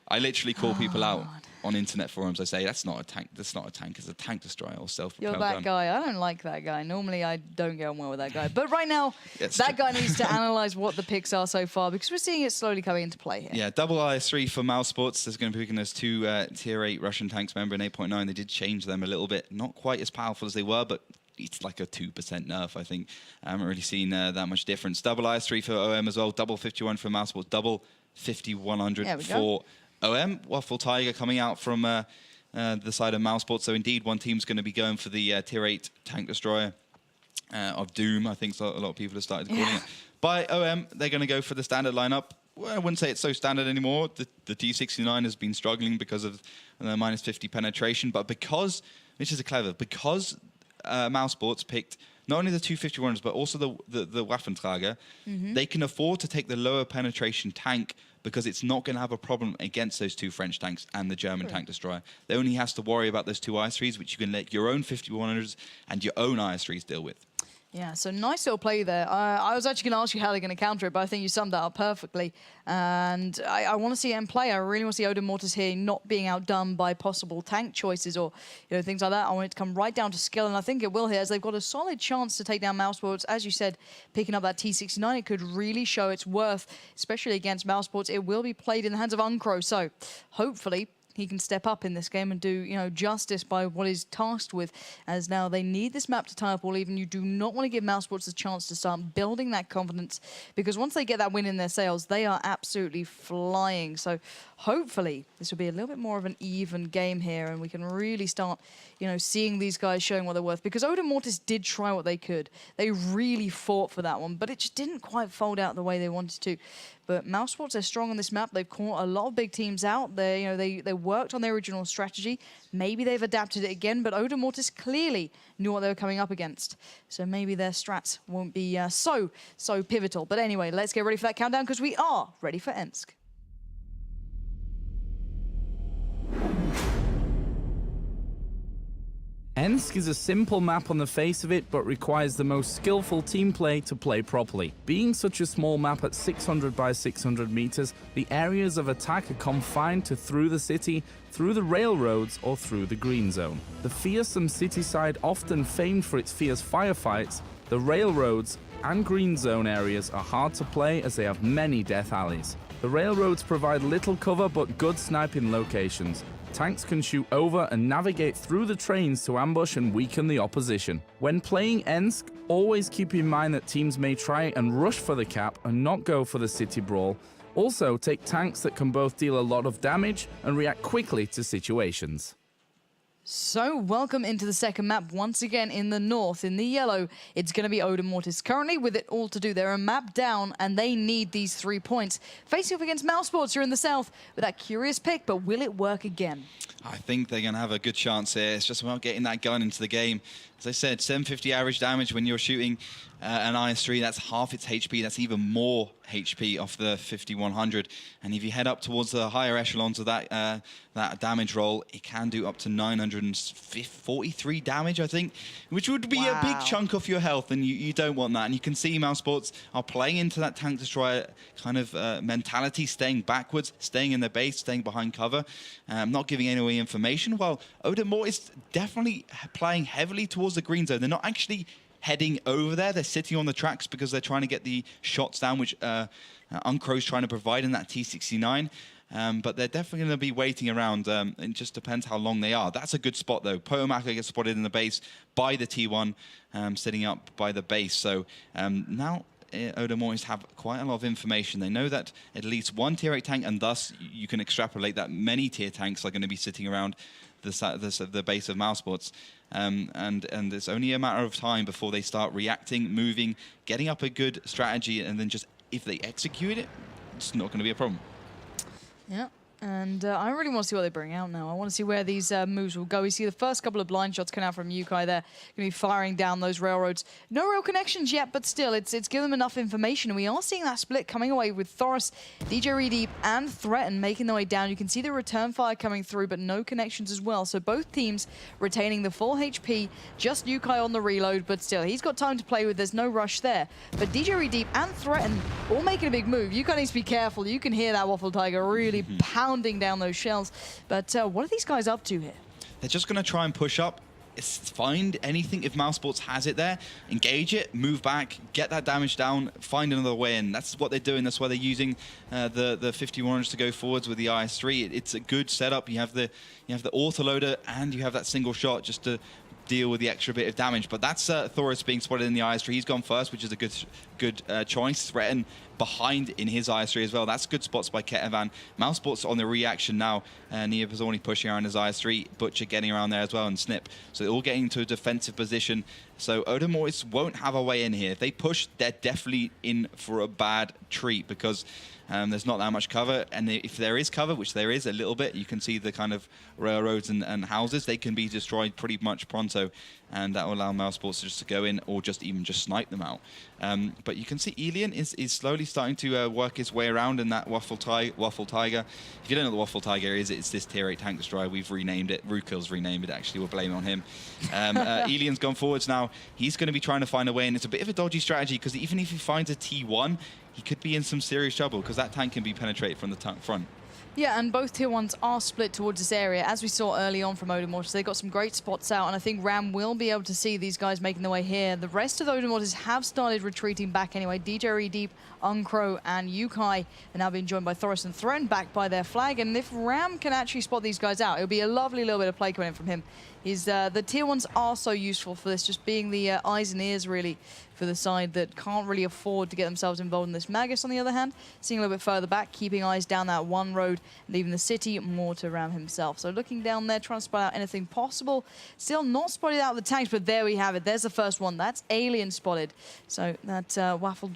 I literally call people out on internet forums. I say that's not a tank. That's not a tank. It's a tank destroyer or self-propelled gun. You're that guy. I don't like that guy. Normally I don't get on well with that guy. But right now, that guy needs to analyze what the picks are so far, because we're seeing it slowly coming into play here. Yeah, double IS3 for mousesports. There's going to be picking those 2 tier 8 Russian tanks. Remember in 8.9 they did change them a little bit. Not quite as powerful as they were, but it's like a 2% nerf, I think. I haven't really seen that much difference. Double IS3 for OM as well. Double 51 for mousesports. Double 5100 for OM. Waffle Tiger coming out from the side of mousesports. So indeed, one team's going to be going for the tier 8 tank destroyer of Doom. I think a lot of people have started calling it. By OM, they're going to go for the standard lineup. Well, I wouldn't say it's so standard anymore. The T69 has been struggling because of minus 50 penetration, but because, which is because mousesports picked not only the 251s but also the Waffentrager, they can afford to take the lower penetration tank because it's not going to have a problem against those 2 French tanks and the German tank destroyer. They only has to worry about those 2 IS-3s, which you can let your own 5100s and your own IS-3s deal with. Yeah, so nice little play there. I was actually going to ask you how they're going to counter it, but I think you summed that up perfectly. And I want to see them play. I really want to see Odem Mortis here not being outdone by possible tank choices or things like that. I want it to come right down to skill, and I think it will here, as they've got a solid chance to take down mousesports. As you said, picking up that T69, it could really show its worth, especially against mousesports. It will be played in the hands of Uncro, so hopefully he can step up in this game and do, justice by what he's tasked with, as now they need this map to tie up all even. You do not want to give mousesports a chance to start building that confidence, because once they get that win in their sails, they are absolutely flying. So hopefully this will be a little bit more of an even game here, and we can really start, seeing these guys showing what they're worth, because Odem Mortis did try what they could. They really fought for that one, but it just didn't quite fold out the way they wanted to. But mousesports are strong on this map. They've caught a lot of big teams out. They worked on their original strategy. Maybe they've adapted it again, but Odem Mortis clearly knew what they were coming up against. So maybe their strats won't be so pivotal. But anyway, let's get ready for that countdown, because we are ready for Ensk. Ensk is a simple map on the face of it, but requires the most skillful team play to play properly. Being such a small map at 600 by 600 meters, the areas of attack are confined to through the city, through the railroads, or through the green zone. The fearsome city side, often famed for its fierce firefights, the railroads and green zone areas are hard to play as they have many death alleys. The railroads provide little cover but good sniping locations. Tanks can shoot over and navigate through the trains to ambush and weaken the opposition. When playing Ensk, always keep in mind that teams may try and rush for the cap and not go for the city brawl. Also, take tanks that can both deal a lot of damage and react quickly to situations. So, welcome into the second map. Once again, in the north, in the yellow, it's going to be Odem Mortis. Currently, with it all to do, they're a map down, and they need these 3 points. Facing up against mousesports, you're in the south with that curious pick, but will it work again? I think they're going to have a good chance here. It's just about getting that gun into the game. As I said, 750 average damage when you're shooting an IS-3. That's half its HP. That's even more HP off the 5100. And if you head up towards the higher echelons of that damage roll, it can do up to 943 damage, I think, which would be a big chunk off your health, and you don't want that. And you can see mousesports are playing into that tank destroyer kind of mentality, staying backwards, staying in their base, staying behind cover, not giving any information, while Odem Mortis definitely playing heavily towards the green zone. They're not actually heading over there. They're sitting on the tracks because they're trying to get the shots down, which Uncro's trying to provide in that T69. But they're definitely going to be waiting around. It just depends how long they are. That's a good spot, though. Prokhorovka gets spotted in the base by the T1, sitting up by the base. So now Odem Mortis have quite a lot of information. They know that at least one tier 8 tank, and thus you can extrapolate that many tier tanks are going to be sitting around the base of mousesports. And it's only a matter of time before they start reacting, moving, getting up a good strategy, and then just, if they execute it, it's not going to be a problem. Yeah. And I really want to see what they bring out now. I want to see where these moves will go. We see the first couple of blind shots coming out from Yukai there. Going to be firing down those railroads. No real connections yet, but still, it's given them enough information. And we are seeing that split coming away with Thoris, DJ Redeep, and Threaten making their way down. You can see the return fire coming through, but no connections as well. So both teams retaining the full HP. Just Yukai on the reload, but still, he's got time to play with. There's no rush there. But DJ Redeep and Threaten all making a big move. Yukai needs to be careful. You can hear that Waffle Tiger really pounding down those shells. But what are these guys up to here? They're just going to try and push up, find anything if mousesports has it there, engage it, move back, get that damage down, find another way in. That's what they're doing. That's why they're using the 5100s to go forwards with the IS-3. It's a good setup. You have the autoloader and you have that single shot just to deal with the extra bit of damage. But that's Thoris being spotted in the IS-3. He's gone first, which is a good choice. Threaten behind in his IS-3 as well. That's good spots by Ketevan. Mousesports on the reaction now. Nia Pizzoni pushing around his IS-3. Butcher getting around there as well, and Snip. So they're all getting into a defensive position. So Odem Mortis won't have a way in here. If they push, they're definitely in for a bad treat, because there's not that much cover. And if there is cover, which there is a little bit, you can see the kind of railroads and houses. They can be destroyed pretty much pronto. And that will allow mousesports just to go in, or just even snipe them out. But you can see Elian is slowly starting to work his way around in that Waffle Tiger. If you don't know what the Waffle Tiger is, it's this tier 8 tank destroyer. We've renamed it. Rukil's renamed it, actually. We'll blame it on him. Elian's gone forwards now. He's going to be trying to find a way, and it's a bit of a dodgy strategy, because even if he finds a T1, he could be in some serious trouble, because that tank can be penetrated from the front. Yeah, and both tier 1s are split towards this area. As we saw early on from Odem Mortis, they got some great spots out, and I think Ram will be able to see these guys making their way here. The rest of the Odem Mortis have started retreating back anyway. DJ Deep, Uncro, and Yukai are now being joined by Thoris and thrown back by their flag, and if Ram can actually spot these guys out, it'll be a lovely little bit of play coming in from him. The tier 1s are so useful for this, just being the eyes and ears, really, for the side that can't really afford to get themselves involved in this. Magus, on the other hand, seeing a little bit further back, keeping eyes down that one road, leaving the city more to Ram himself. So looking down there, trying to spot out anything possible. Still not spotted out the tanks, but there we have it. There's the first one. That's Alien spotted. So that Waffle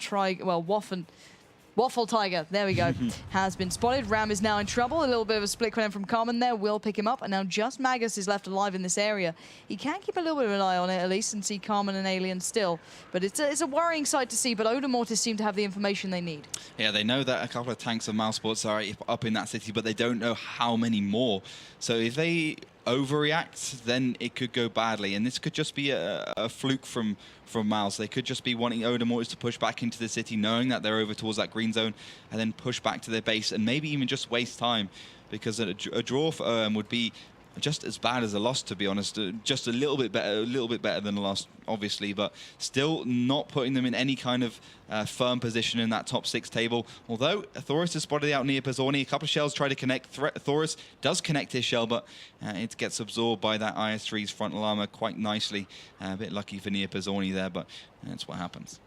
Tiger, there we go, has been spotted. Ram is now in trouble. A little bit of a split connect from Carmen there will pick him up, and now just Magus is left alive in this area. He can keep a little bit of an eye on it at least and see Carmen and Alien still, but it's a worrying sight to see, but Odem Mortis seem to have the information they need. Yeah, they know that a couple of tanks of mousesports are up in that city, but they don't know how many more. So if they overreact, then it could go badly, and this could just be a fluke from Mouse. They could just be wanting Odem Mortis to push back into the city, knowing that they're over towards that green zone, and then push back to their base, and maybe even just waste time, because a draw for OM would be just as bad as a loss, to be honest. Just a little bit better than a loss, obviously, but still not putting them in any kind of firm position in that top 6 table. Although Thoris has spotted out near Pizzorni, a couple of shells try to connect. Thoris does connect his shell, but it gets absorbed by that IS-3's frontal armor quite nicely. A bit lucky for Nia Pizzorni there, but that's what happens.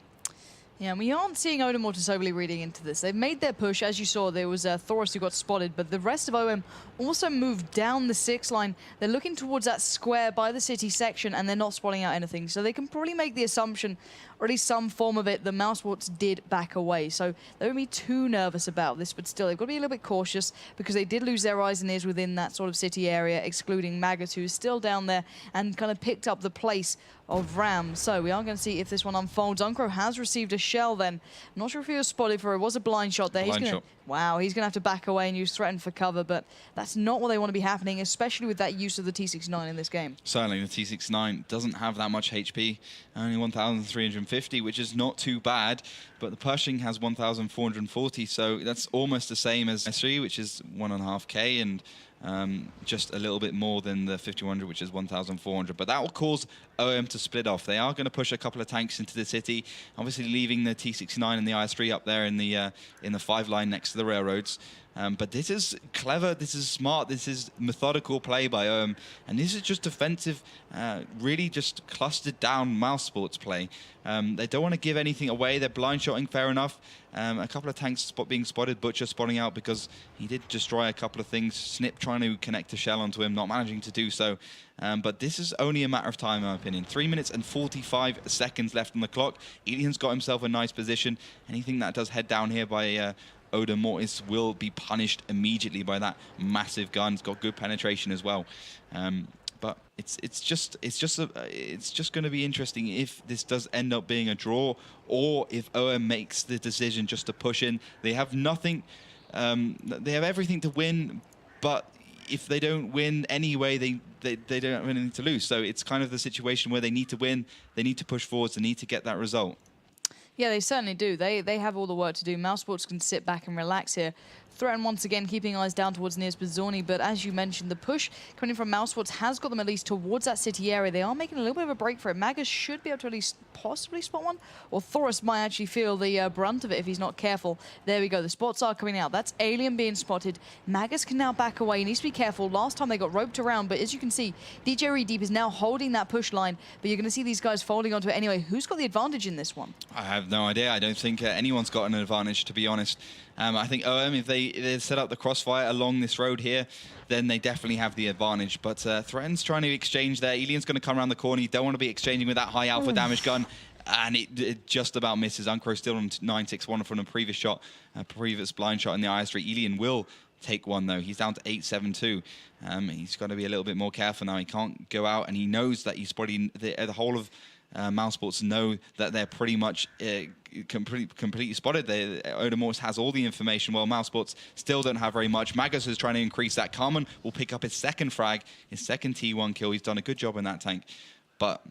Yeah, and we aren't seeing Odem Mortis overly reading into this. They've made their push. As you saw, there was Thoris who got spotted, but the rest of OM also moved down the 6 line. They're looking towards that square by the city section, and they're not spotting out anything. So they can probably make the assumption, or at least some form of it, the mousesports did back away. So they won't be too nervous about this, but still, they've got to be a little bit cautious, because they did lose their eyes and ears within that sort of city area, excluding Magus, who's still down there and kind of picked up the place of Ram. So we are going to see if this one unfolds. Uncro has received a shell then. I'm not sure if he was spotted for it. It was a blind shot there. Wow, he's going to have to back away and use Threaten for cover, but that's not what they want to be happening, especially with that use of the T69 in this game. Certainly, the T69 doesn't have that much HP, only 1,350, which is not too bad, but the Pershing has 1,440, so that's almost the same as S3, which is 1.5K, and just a little bit more than the 5100, which is 1,400. But that will cause OM to split off. They are going to push a couple of tanks into the city, obviously leaving the T69 and the IS-3 up there in the 5 line next to the railroads. But this is clever, this is smart, this is methodical play by OM, and this is just defensive, really just clustered down mousesports play. They don't want to give anything away. They're blind shotting, fair enough. A couple of tanks being spotted, Butcher spotting out because he did destroy a couple of things. Snip trying to connect a shell onto him, not managing to do so. But this is only a matter of time, in my opinion. 3 minutes and 45 seconds left on the clock. Elian's got himself a nice position. Anything that does head down here by Odem Mortis will be punished immediately by that massive gun. It's got good penetration as well. But it's just going to be interesting if this does end up being a draw, or if OM makes the decision just to push in. They have nothing. They have everything to win, but if they don't win anyway, they don't have anything to lose. So it's kind of the situation where they need to win, they need to push forwards, they need to get that result. Yeah, they certainly do. They have all the work to do. mousesports can sit back and relax here. Threaten once again, keeping eyes down towards Niers Bizzorni, but as you mentioned, the push coming in from mousesports has got them at least towards that city area. They are making a little bit of a break for it. Magus should be able to at least possibly spot one, or Thoris might actually feel the brunt of it if he's not careful. There we go, the spots are coming out. That's Alien being spotted. Magus can now back away. He needs to be careful. Last time they got roped around, but as you can see, DJ Deep is now holding that push line, but you're going to see these guys folding onto it anyway. Who's got the advantage in this one? I have no idea. I don't think anyone's got an advantage, to be honest. I think OM, if they set up the crossfire along this road here, then they definitely have the advantage. But Threaten's trying to exchange there. Elian's going to come around the corner. You don't want to be exchanging with that high alpha damage gun. And it just about misses. Uncro still on 961 from a previous shot, a previous blind shot in the IS-3. Elian will take one, though. He's down to 872. He's got to be a little bit more careful now. He can't go out, and he knows that he's spotting the whole of mousesports know that they're pretty much completely spotted. Odem has all the information, while mousesports still don't have very much. Magus is trying to increase that. Carmen will pick up his second frag, his second T1 kill. He's done a good job in that tank. But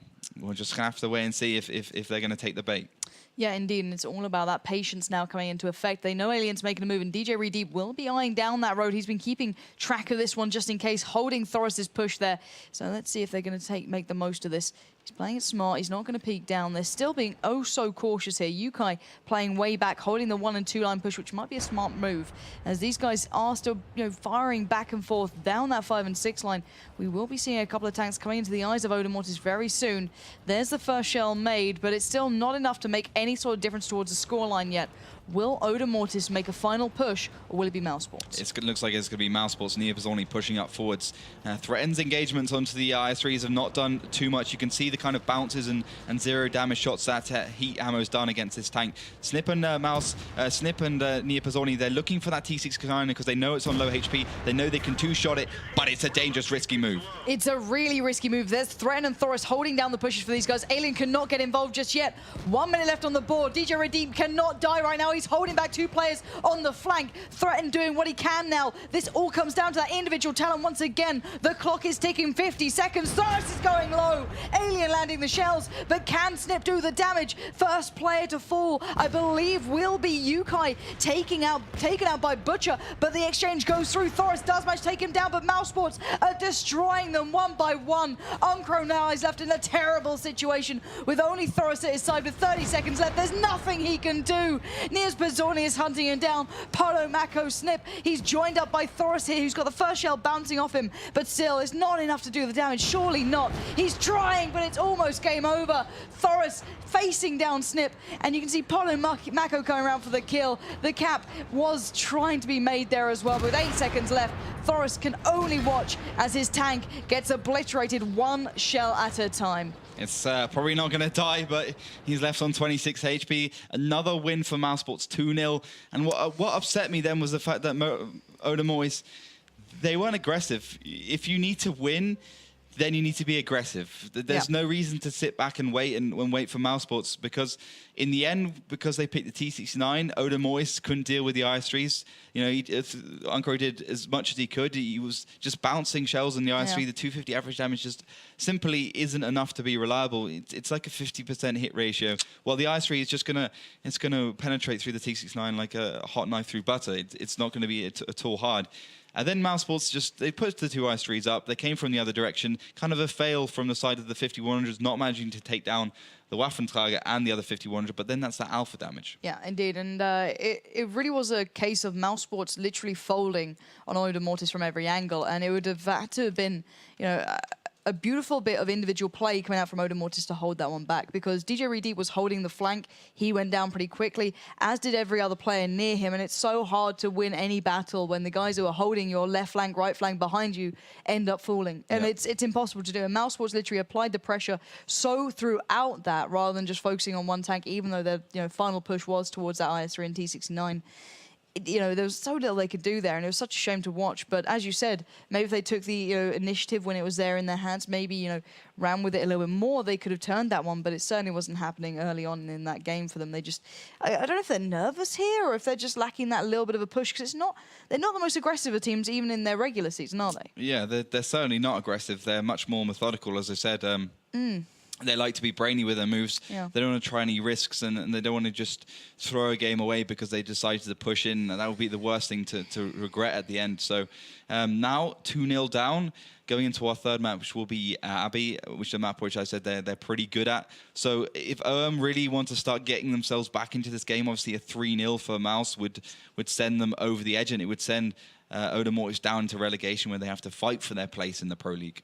we're just going to have to wait and see if they're going to take the bait. Yeah, indeed, and it's all about that patience now coming into effect. They know Alien's making a move, and DJ Redeep will be eyeing down that road. He's been keeping track of this one just in case, holding Thoris's push there. So let's see if they're going to make the most of this. He's playing it smart. He's not going to peek down. They're still being oh so cautious here. Yukai playing way back, holding the 1 and 2 line push, which might be a smart move. As these guys are still, firing back and forth down that 5 and 6 line. We will be seeing a couple of tanks coming into the eyes of Odem Mortis very soon. There's the first shell made, but it's still not enough to make any sort of difference towards the scoreline yet. Will Odem Mortis make a final push, or will it be mousesports? It looks like it's going to be mousesports. Niapazzoni pushing up forwards. Threatens engagements onto the IS3s. Have not done too much. You can see the kind of bounces and zero damage shots that heat ammo's done against this tank. Snip and Niapazzoni, they're looking for that T69 because they know it's on low HP. They know they can two-shot it, but it's a dangerous, risky move. It's a really risky move. There's Threaten and Thoris holding down the pushes for these guys. Alien cannot get involved just yet. 1 minute left on the board. DJ Redeem cannot die right now. He's holding back 2 players on the flank. Threaten doing what he can now. This all comes down to that individual talent once again. The clock is ticking, 50 seconds. Thoris is going low. Alien landing the shells, but can Snip do the damage? First player to fall, I believe, will be Yukai, taken out by Butcher, but the exchange goes through. Thoris does manage to take him down, but mousesports are destroying them one by one. Uncro now is left in a terrible situation with only Thoris at his side with 30 seconds left. There's nothing he can do. Niapazzoni is hunting him down. Polo, Mako, Snip. He's joined up by Thoris here, who's got the first shell bouncing off him, but still, it's not enough to do the damage. Surely not. He's trying, but it's almost game over. Thoris facing down Snip, and you can see Polo and Mako going around for the kill. The cap was trying to be made there as well, but with 8 seconds left, Thoris can only watch as his tank gets obliterated 1 shell at a time. It's probably not going to die, but he's left on 26 HP. Another win for mousesports, 2-0. And what upset me then was the fact that Odem Mortis, they weren't aggressive. If you need to win, then you need to be aggressive. There's no reason to sit back and wait for mousesports, because in the end, because they picked the T69, Odem Mortis couldn't deal with the IS3s. Uncro did as much as he could. He was just bouncing shells in the IS3. The 250 average damage just simply isn't enough to be reliable. It's like a 50% hit ratio. While the IS3 is just gonna penetrate through the T69 like a hot knife through butter. It's not going to be at all hard. And then mousesports they put the 2 IS3s up. They came from the other direction. Kind of a fail from the side of the 5100s, not managing to take down the Waffentrager and the other 5100, but then that's that alpha damage. Yeah, indeed. And it really was a case of mousesports literally folding on Odem Mortis from every angle. And it would have had to have been, a beautiful bit of individual play coming out from Odem Mortis to hold that one back, because DJ Redeep was holding the flank. He went down pretty quickly, as did every other player near him, and it's so hard to win any battle when the guys who are holding your left flank, right flank behind you end up falling. And it's impossible to do. And mousesports literally applied the pressure so throughout that, rather than just focusing on one tank, even though their final push was towards that IS3 and T69. There was so little they could do there, and it was such a shame to watch. But as you said, maybe if they took the initiative when it was there in their hands, maybe ran with it a little bit more, they could have turned that one. But it certainly wasn't happening early on in that game for them. They just, I don't know if they're nervous here or if they're just lacking that little bit of a push, because they're not the most aggressive of teams even in their regular season, are they? Yeah, they're certainly not aggressive. They're much more methodical, as I said. They like to be brainy with their moves. They don't want to try any risks, and they don't want to just throw a game away because they decided to push in. And that would be the worst thing to regret at the end. So now 2-0 down, going into our third map, which will be Abbey, which is a map which I said they're pretty good at. So if OM really want to start getting themselves back into this game, obviously a 3-0 for Mouse would send them over the edge, and it would send Odem Mortis down to relegation, where they have to fight for their place in the Pro League.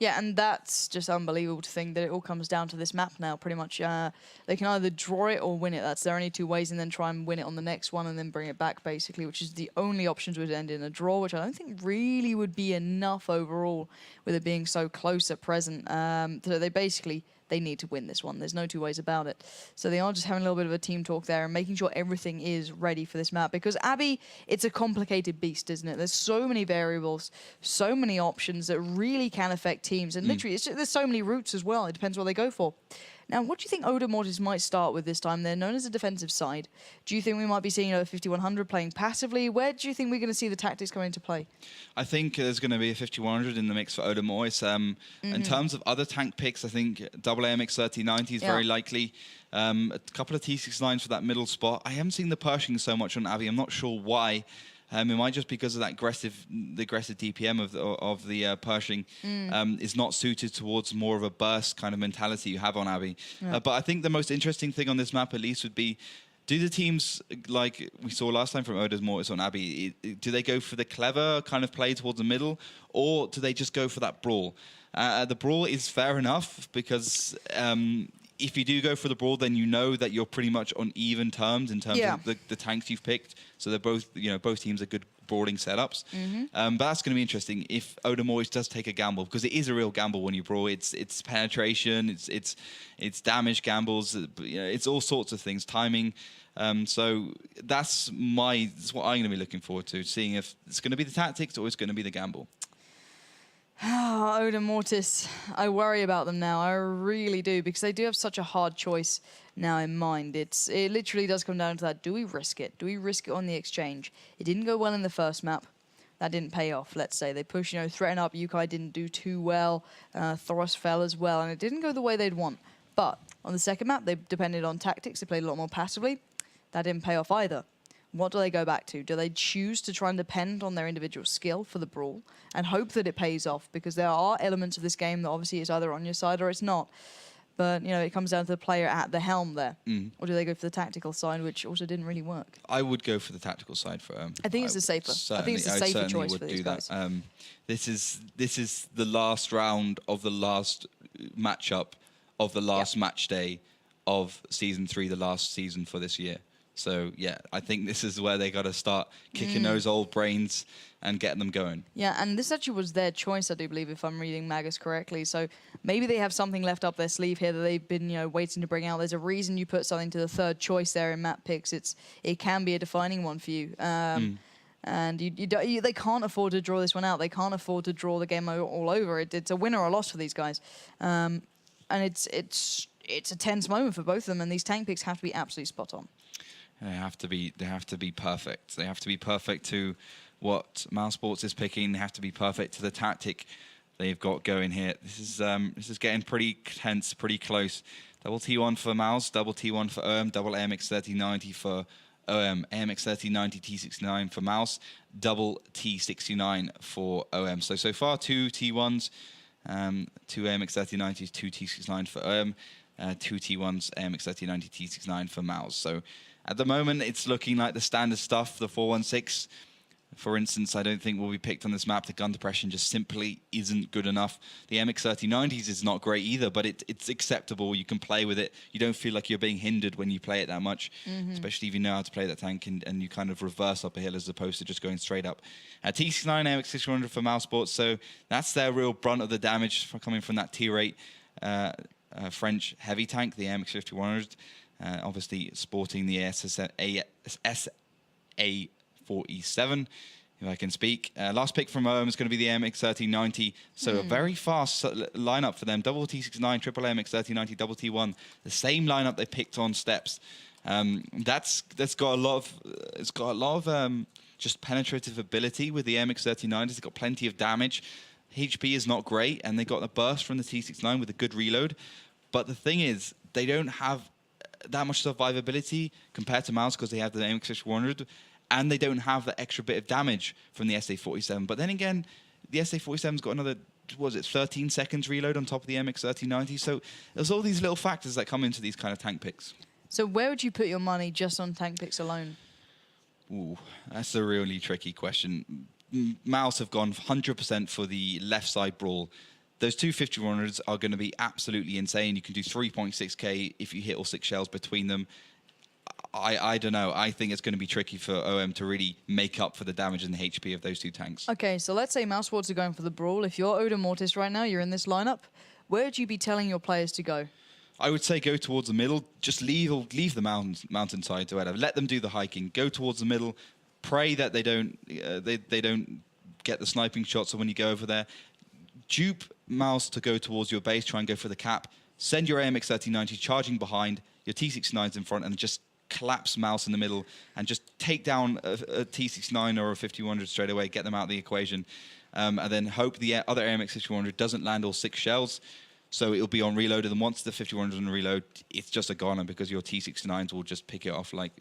Yeah, and that's just unbelievable to think that it all comes down to this map now, pretty much. They can either draw it or win it. That's their only 2 ways, and then try and win it on the next one and then bring it back, basically, which is the only options would end in a draw, which I don't think really would be enough overall with it being so close at present. So they need to win this one. There's no 2 ways about it. So they are just having a little bit of a team talk there and making sure everything is ready for this map. Because Abbey, it's a complicated beast, isn't it? There's so many variables, so many options that really can affect teams. And literally, there's so many routes as well. It depends what they go for. Now, what do you think Odem Mortis might start with this time? They're known as a defensive side. Do you think we might be seeing 5100 playing passively? Where do you think we're going to see the tactics come into play? I think there's going to be a 5100 in the mix for Odem Mortis. In terms of other tank picks, I think double AMX 3090 is very likely. A couple of T69s for that middle spot. I haven't seen the Pershing so much on Abbey. I'm not sure why. It might just because of that aggressive DPM of the Pershing is not suited towards more of a burst kind of mentality you have on Abbey. But I think the most interesting thing on this map at least would be, do the teams, like we saw last time from Odem Mortis on Abbey, do they go for the clever kind of play towards the middle, or do they just go for that brawl? The brawl is fair enough because if you do go for the brawl, then you know that you're pretty much on even terms in terms of the tanks you've picked. So they're both, both teams are good brawling setups. But that's going to be interesting if Odem Mortis does take a gamble, because it is a real gamble when you brawl. It's penetration, it's damage gambles, it's all sorts of things, timing. So that's what I'm going to be looking forward to, seeing if it's going to be the tactics or it's going to be the gamble. Odem Mortis, I worry about them now. I really do, because they do have such a hard choice now in mind. It literally does come down to that. Do we risk it? Do we risk it on the exchange? It didn't go well in the first map. That didn't pay off, let's say. They pushed, threaten up. Yukai didn't do too well. Thoros fell as well, and it didn't go the way they'd want. But on the second map, they depended on tactics. They played a lot more passively. That didn't pay off either. What do they go back to? Do they choose to try and depend on their individual skill for the brawl and hope that it pays off? Because there are elements of this game that obviously is either on your side or it's not. But, it comes down to the player at the helm there. Or do they go for the tactical side, which also didn't really work? I would go for the tactical side for I think it's the safer. I think it's the safer choice for these guys. This is the last round of the last matchup of the last match day of Season 3, the last season for this year. So, yeah, I think this is where they got to start kicking those old brains and getting them going. Yeah, and this actually was their choice, I do believe, if I'm reading Magus correctly. So maybe they have something left up their sleeve here that they've been, waiting to bring out. There's a reason you put something to the third choice there in map picks. It can be a defining one for you. And they can't afford to draw this one out. They can't afford to draw the game all over. It's a win or a loss for these guys. And it's a tense moment for both of them, and these tank picks have to be absolutely spot on. They have to be perfect. They have to be perfect to what mousesports is picking. They have to be perfect to the tactic they've got going here. This is getting pretty tense, pretty close. Double T1 for Mouse, double T1 for Odem, double AMX 3090 for Odem, AMX 3090 T69 for Mouse, double T69 for Odem. So far 2 T1s, 2 AMX 3090s, 2 T69 for Odem, 2 T1s, AMX 3090 T69 for Mouse. So at the moment, it's looking like the standard stuff, the 416. For instance, I don't think will be picked on this map. The gun depression just simply isn't good enough. The MX 3090s is not great either, but it's acceptable. You can play with it. You don't feel like you're being hindered when you play it that much, especially if you know how to play that tank and you kind of reverse up a hill as opposed to just going straight up. T69, MX 600 for mousesports, so that's their real brunt of the damage coming from that tier 8 French heavy tank, the MX 5100. Obviously sporting the SA47, if I can speak. Last pick from Odem is going to be the MX 3090, so a very fast lineup for them. Double T69, triple MX 3090, double T1, the same lineup they picked on steps. That's got a lot of just penetrative ability with the MX 3090s. They've got plenty of damage. HP is not great, and they got a burst from the T69 with a good reload. But the thing is, they don't have that much survivability compared to Mouse because they have the MX 100, and they don't have that extra bit of damage from the SA47. But then again, the SA47's got another, 13 seconds reload on top of the MX 3090. So there's all these little factors that come into these kind of tank picks. So where would you put your money just on tank picks alone? Ooh, that's a really tricky question. Mouse have gone 100% for the left side brawl. Those two 5100s are going to be absolutely insane. You can do 3.6k if you hit all 6 shells between them. I don't know. I think it's going to be tricky for OM to really make up for the damage and the HP of those two tanks. Okay, so let's say mousesports are going for the brawl. If you're Odem Mortis right now, you're in this lineup, where would you be telling your players to go? I would say go towards the middle. Just leave the mountainside or whatever. Let them do the hiking. Go towards the middle. Pray that they don't get the sniping shots. So when you go over there, dupe Mouse to go towards your base. Try and go for the cap. send your AMX 3090 charging behind, your T69's in front, and just collapse Mouse in the middle and just take down a T69 or a 5100 straight away, get them out of the equation, and then hope the other AMX 5100 doesn't land all 6 shells. So it'll be on reload, and then once the 5100 is on reload, it's just a goner because your T69s will just pick it off like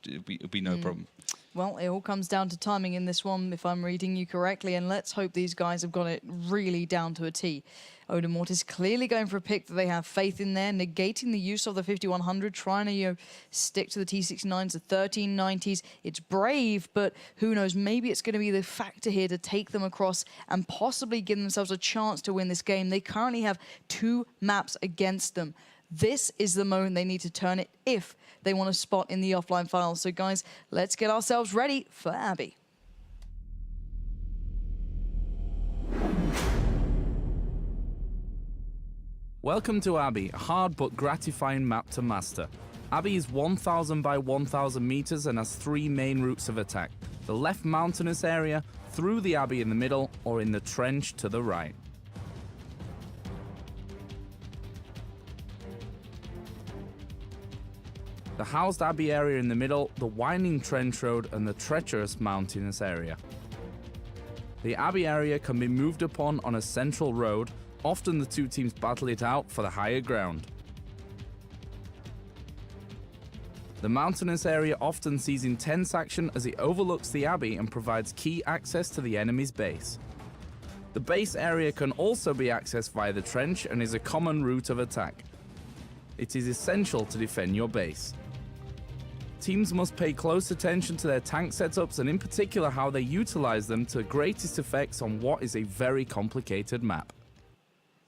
it'll be no problem. Well, it all comes down to timing in this one, if I'm reading you correctly, and let's hope these guys have got it really down to a T. Odem Mortis clearly going for a pick that they have faith in there, negating the use of the 5100, trying to stick to the T69s, the 1390s. It's brave, but who knows, maybe it's going to be the factor here to take them across and possibly give themselves a chance to win this game. They currently have 2 maps against them. This is the moment they need to turn it if they want a spot in the offline finals. So guys, let's get ourselves ready for Abbey. Welcome to Abbey, a hard but gratifying map to master. Abbey is 1,000 by 1,000 meters and has 3 main routes of attack. The left mountainous area, through the Abbey in the middle, or in the trench to the right. The housed Abbey area in the middle, the winding trench road, and the treacherous mountainous area. The Abbey area can be moved upon on a central road. Often the 2 teams battle it out for the higher ground. The mountainous area often sees intense action as it overlooks the Abbey and provides key access to the enemy's base. The base area can also be accessed via the trench and is a common route of attack. It is essential to defend your base. Teams must pay close attention to their tank setups and in particular how they utilize them to the greatest effects on what is a very complicated map.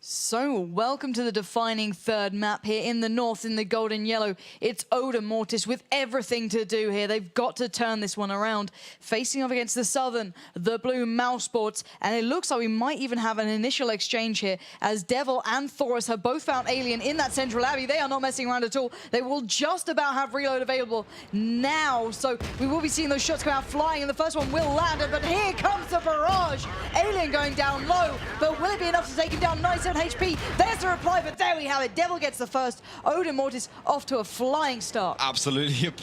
So, welcome to the defining third map here in the north in the gold and yellow. It's Odem Mortis with everything to do here. They've got to turn this one around. Facing off against the southern, the blue mousesports, and it looks like we might even have an initial exchange here as Devil and Thoris have both found Alien in that central Abbey. They are not messing around at all. They will just about have reload available now, so we will be seeing those shots come out flying, and the first one will land, but here comes the barrage. Alien going down low, but will it be enough to take him down? 97 HP. There's the reply, but there we have it. Devil gets the first. Odem Mortis off to a flying start. Absolutely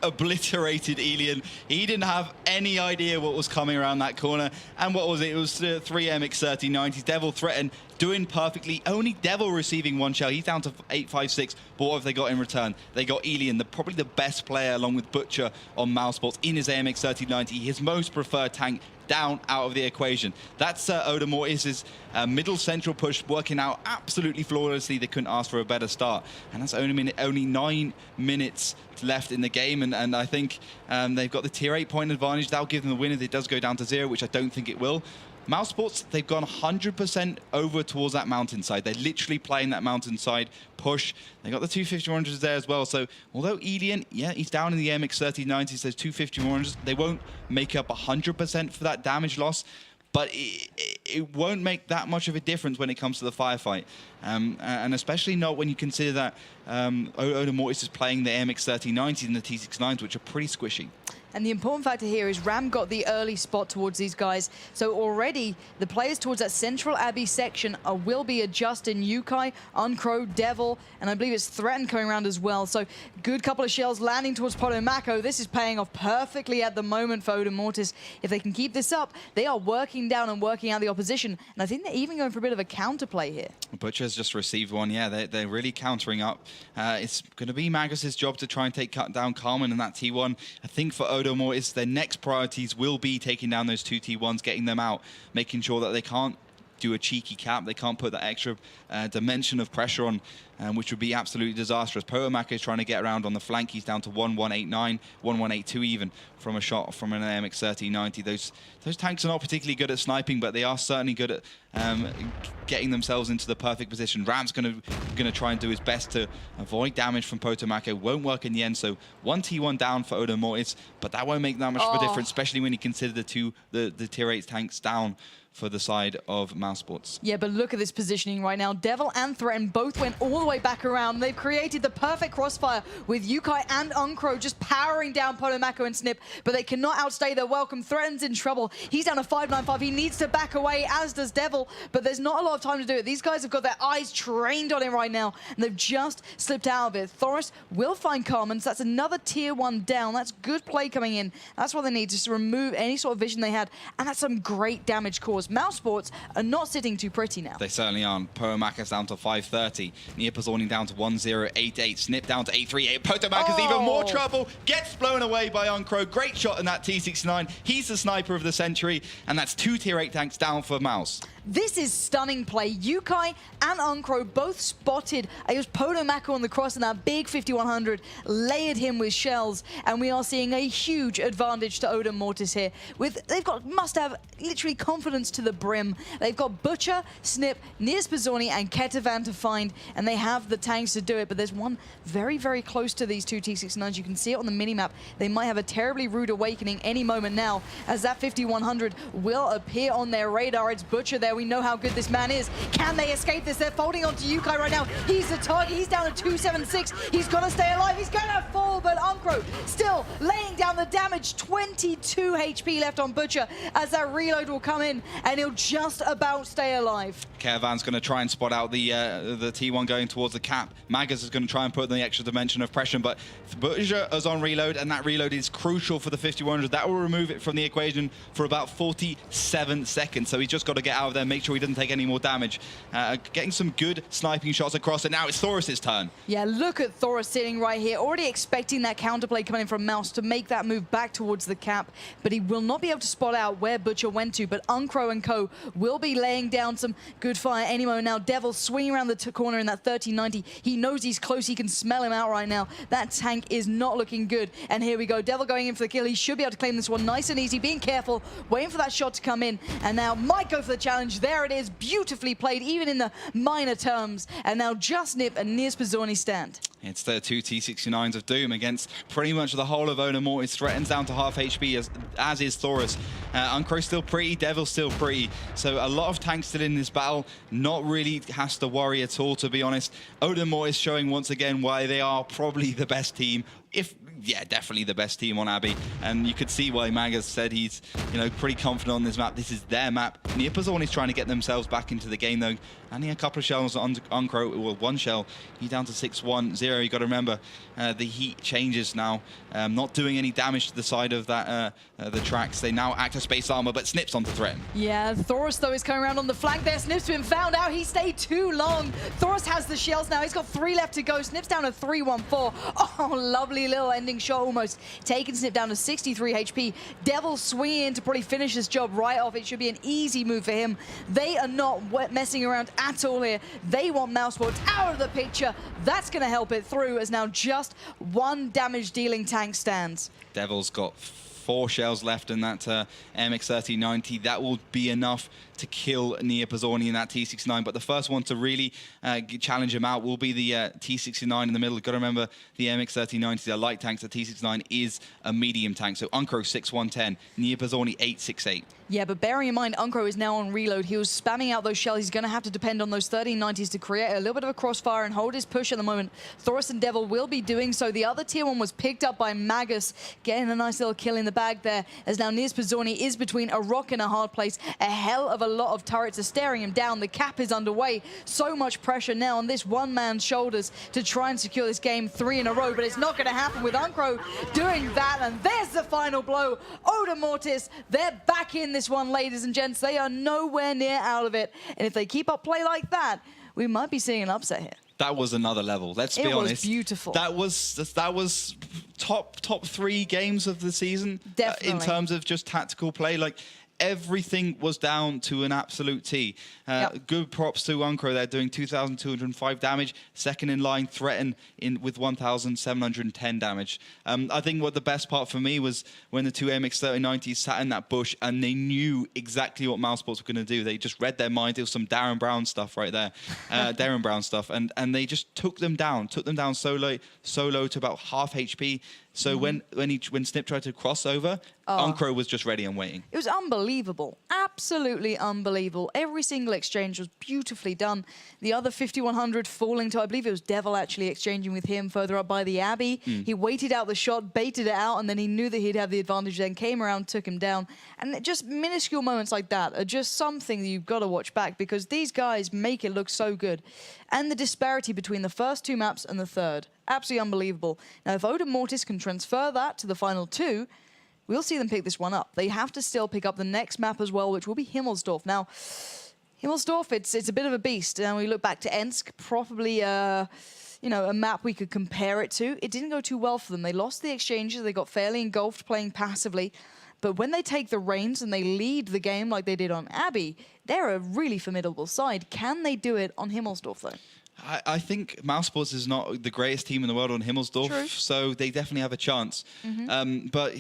obliterated Alien. He didn't have any idea what was coming around that corner. And what was it? It was 3 MX 3090s. Devil threatened, doing perfectly. Only Devil receiving 1 shell. He's down to 856. But what have they got in return? They got Alien, probably the best player along with Butcher on mousesports in his AMX 3090. His most preferred tank down out of the equation. That's Odem Mortis' middle central push working out absolutely flawlessly. They couldn't ask for a better start. And that's only 9 minutes left in the game. And I think they've got the tier 8 point advantage. That'll give them the win if it does go down to 0, which I don't think it will. Mousesports, they've gone 100% over towards that mountainside. They're literally playing that mountainside push. They got the 2 5100s there as well. So although Alien, yeah, he's down in the MX 3090s, those 2 5100s, they won't make up 100% for that damage loss. But it won't make that much of a difference when it comes to the firefight. And especially not when you consider that Odem Mortis is playing the MX 3090s and the T69s, which are pretty squishy. And the important factor here is Ram got the early spot towards these guys. So already the players towards that central Abbey section will be Justin, Yukai, Uncrow, Devil, and I believe it's Threaten coming around as well. So good couple of shells landing towards Potomako. This is paying off perfectly at the moment for Odem Mortis. If they can keep this up, they are working down and working out the opposition. And I think they're even going for a bit of a counterplay here. Butcher's just received one. Yeah, they're really countering up. It's going to be Magus's job to try and cut down Carmen and that T1. I think for Odem Mortis, their next priorities will be taking down those 2 T1s, getting them out, making sure that they can't do a cheeky cap. They can't put that extra dimension of pressure on, which would be absolutely disastrous. Potomako is trying to get around on the flank. He's down to 1189, 1182 even from a shot from an AMX 3090. Those tanks are not particularly good at sniping, but they are certainly good at getting themselves into the perfect position. Ram's going to try and do his best to avoid damage from Potomako. Won't work in the end, so 1 T1 down for Odem Mortis, but that won't make that much of a difference, especially when you consider the tier 8 tanks down for the side of mousesports. Yeah, but look at this positioning right now. Devil and Threaten both went all the way back around. They've created the perfect crossfire with Yukai and Uncro just powering down Polomako and Snip, but they cannot outstay their welcome. Threaten's in trouble. He's down to 595. He needs to back away, as does Devil, but there's not a lot of time to do it. These guys have got their eyes trained on him right now, and they've just slipped out of it. Thoris will find Carmen, so that's another tier 1 down. That's good play coming in. That's what they need, just to remove any sort of vision they had, and that's some great damage caused. mousesports are not sitting too pretty now. They certainly aren't. Polomaka's down to 530. Neopazorni down to 1088. Snip down to 838. Polomaka's even more trouble. Gets blown away by Uncro. Great shot in that T69. He's the sniper of the century, and that's 2 tier 8 tanks down for Mouse. This is stunning play. Yukai and Uncro both spotted. It was Polomako on the cross, and that big 5100 layered him with shells, and we are seeing a huge advantage to Odem Mortis here. Must have literally confidence to the brim. They've got Butcher, Snip, Nierspazorni, and Ketavan to find, and they have the tanks to do it, but there's one very, very close to these two T69s. You can see it on the minimap. They might have a terribly rude awakening any moment now, as that 5100 will appear on their radar. It's Butcher there. We know how good this man is. Can they escape this? They're folding onto Yukai right now. He's the target. He's down to 276. He's got to stay alive. He's going to fall, but Uncro still laying down the damage. 22 HP left on Butcher as that reload will come in, and he'll just about stay alive. Ketavan's going to try and spot out the T1 going towards the cap. Magus is going to try and put in the extra dimension of pressure, but Butcher is on reload, and that reload is crucial for the 5100. That will remove it from the equation for about 47 seconds, so he's just got to get out of there, make sure he doesn't take any more damage. Getting some good sniping shots across, and now it's Thoris's turn. Yeah, look at Thoris sitting right here, already expecting that counterplay coming in from Mouse to make that move back towards the cap, but he will not be able to spot out where Butcher went to, but Uncro and co will be laying down some good fire any moment now. Devil swinging around the corner in that 1390. He knows he's close. He can smell him out right now. That tank is not looking good, and here we go. Devil going in for the kill. He should be able to claim this one nice and easy, being careful, waiting for that shot to come in, and now might go for the challenge. There it is, beautifully played, even in the minor terms, and now just Nip and Nierspazorni stand. It's the two T69s of Doom against pretty much the whole of Odem Mortis. Threatens down to half HP, as is Thoris. Uncro still pretty, Devil still pretty. So a lot of tanks still in this battle. Not really has to worry at all, to be honest. Odem Mortis showing once again why they are probably the best team. Yeah, definitely the best team on Abbey, and you could see why Magus said he's, pretty confident on this map. This is their map. Neopazorni's trying to get themselves back into the game though. Only a couple of shells on Uncro, well, one shell. He's down to 610. You got to remember the heat changes now, not doing any damage to the side of that the tracks. They now act as space armor, but Snip's on to threaten. Yeah, Thoris though is coming around on the flank there. Snip's been found out. He stayed too long. Thoris has the shells now. He's got 3 left to go. Snip's down to 314. Oh, lovely little ending shot, almost taking Snip down to 63 HP. Devil swinging in to probably finish this job right off. It should be an easy move for him. They are not messing around at all here. They want mousesports out of the picture. That's going to help it through, as now just 1 damage dealing tank stands. Devil's got 4 shells left in that MX-3090. That will be enough to kill Nierspazorni in that T69, but the first one to really challenge him out will be the T69 in the middle. You've got to remember the MX-3090s are light tanks. The T69 is a medium tank. So Uncro 6110, Nierspazorni 868. Yeah, but bearing in mind, Uncro is now on reload. He was spamming out those shells. He's going to have to depend on those 1390s to create a little bit of a crossfire and hold his push at the moment. Thoris and Devil will be doing so. The other tier 1 was picked up by Magus, getting a nice little kill in the bag there, as now Nierspazorni is between a rock and a hard place. A hell of a lot of turrets are staring him down. The cap is underway. So much pressure now on this one man's shoulders to try and secure this game 3 in a row, but it's not going to happen with Uncro doing that, and there's the final blow. Odem Mortis, they're back in this one, ladies and gents. They are nowhere near out of it, and if they keep up play like that, we might be seeing an upset here. That was another level. Let's be honest. It was beautiful. That was top 3 games of the season. Definitely. In terms of just tactical play. Like, everything was down to an absolute T. Good props to Uncro. They're doing 2,205 damage. Second in line, Threaten with 1,710 damage. I think what the best part for me was when the two MX-3090s sat in that bush and they knew exactly what mousesports were going to do. They just read their mind. It was some Darren Brown stuff right there. Darren Brown stuff. And they just took them down so low to about half HP. So when Snip tried to cross over, Uncro was just ready and waiting. It was unbelievable. Absolutely unbelievable. Every single exchange was beautifully done. The other 5100 falling to, I believe it was Devil actually exchanging with him further up by the Abbey. He waited out the shot, baited it out, and then he knew that he'd have the advantage, then came around, took him down. And just minuscule moments like that are just something that you've got to watch back, because these guys make it look so good. And the disparity between the first 2 maps and the third, absolutely unbelievable. Now, if Odem Mortis can transfer that to the final 2, we'll see them pick this one up. They have to still pick up the next map as well, which will be Himmelsdorf. Now, Himmelsdorf, it's a bit of a beast. And we look back to Ensk, probably a map we could compare it to. It didn't go too well for them. They lost the exchanges. They got fairly engulfed playing passively. But when they take the reins and they lead the game like they did on Abbey, they're a really formidable side. Can they do it on Himmelsdorf, though? I think mousesports is not the greatest team in the world on Himmelsdorf, True. so they definitely have a chance. But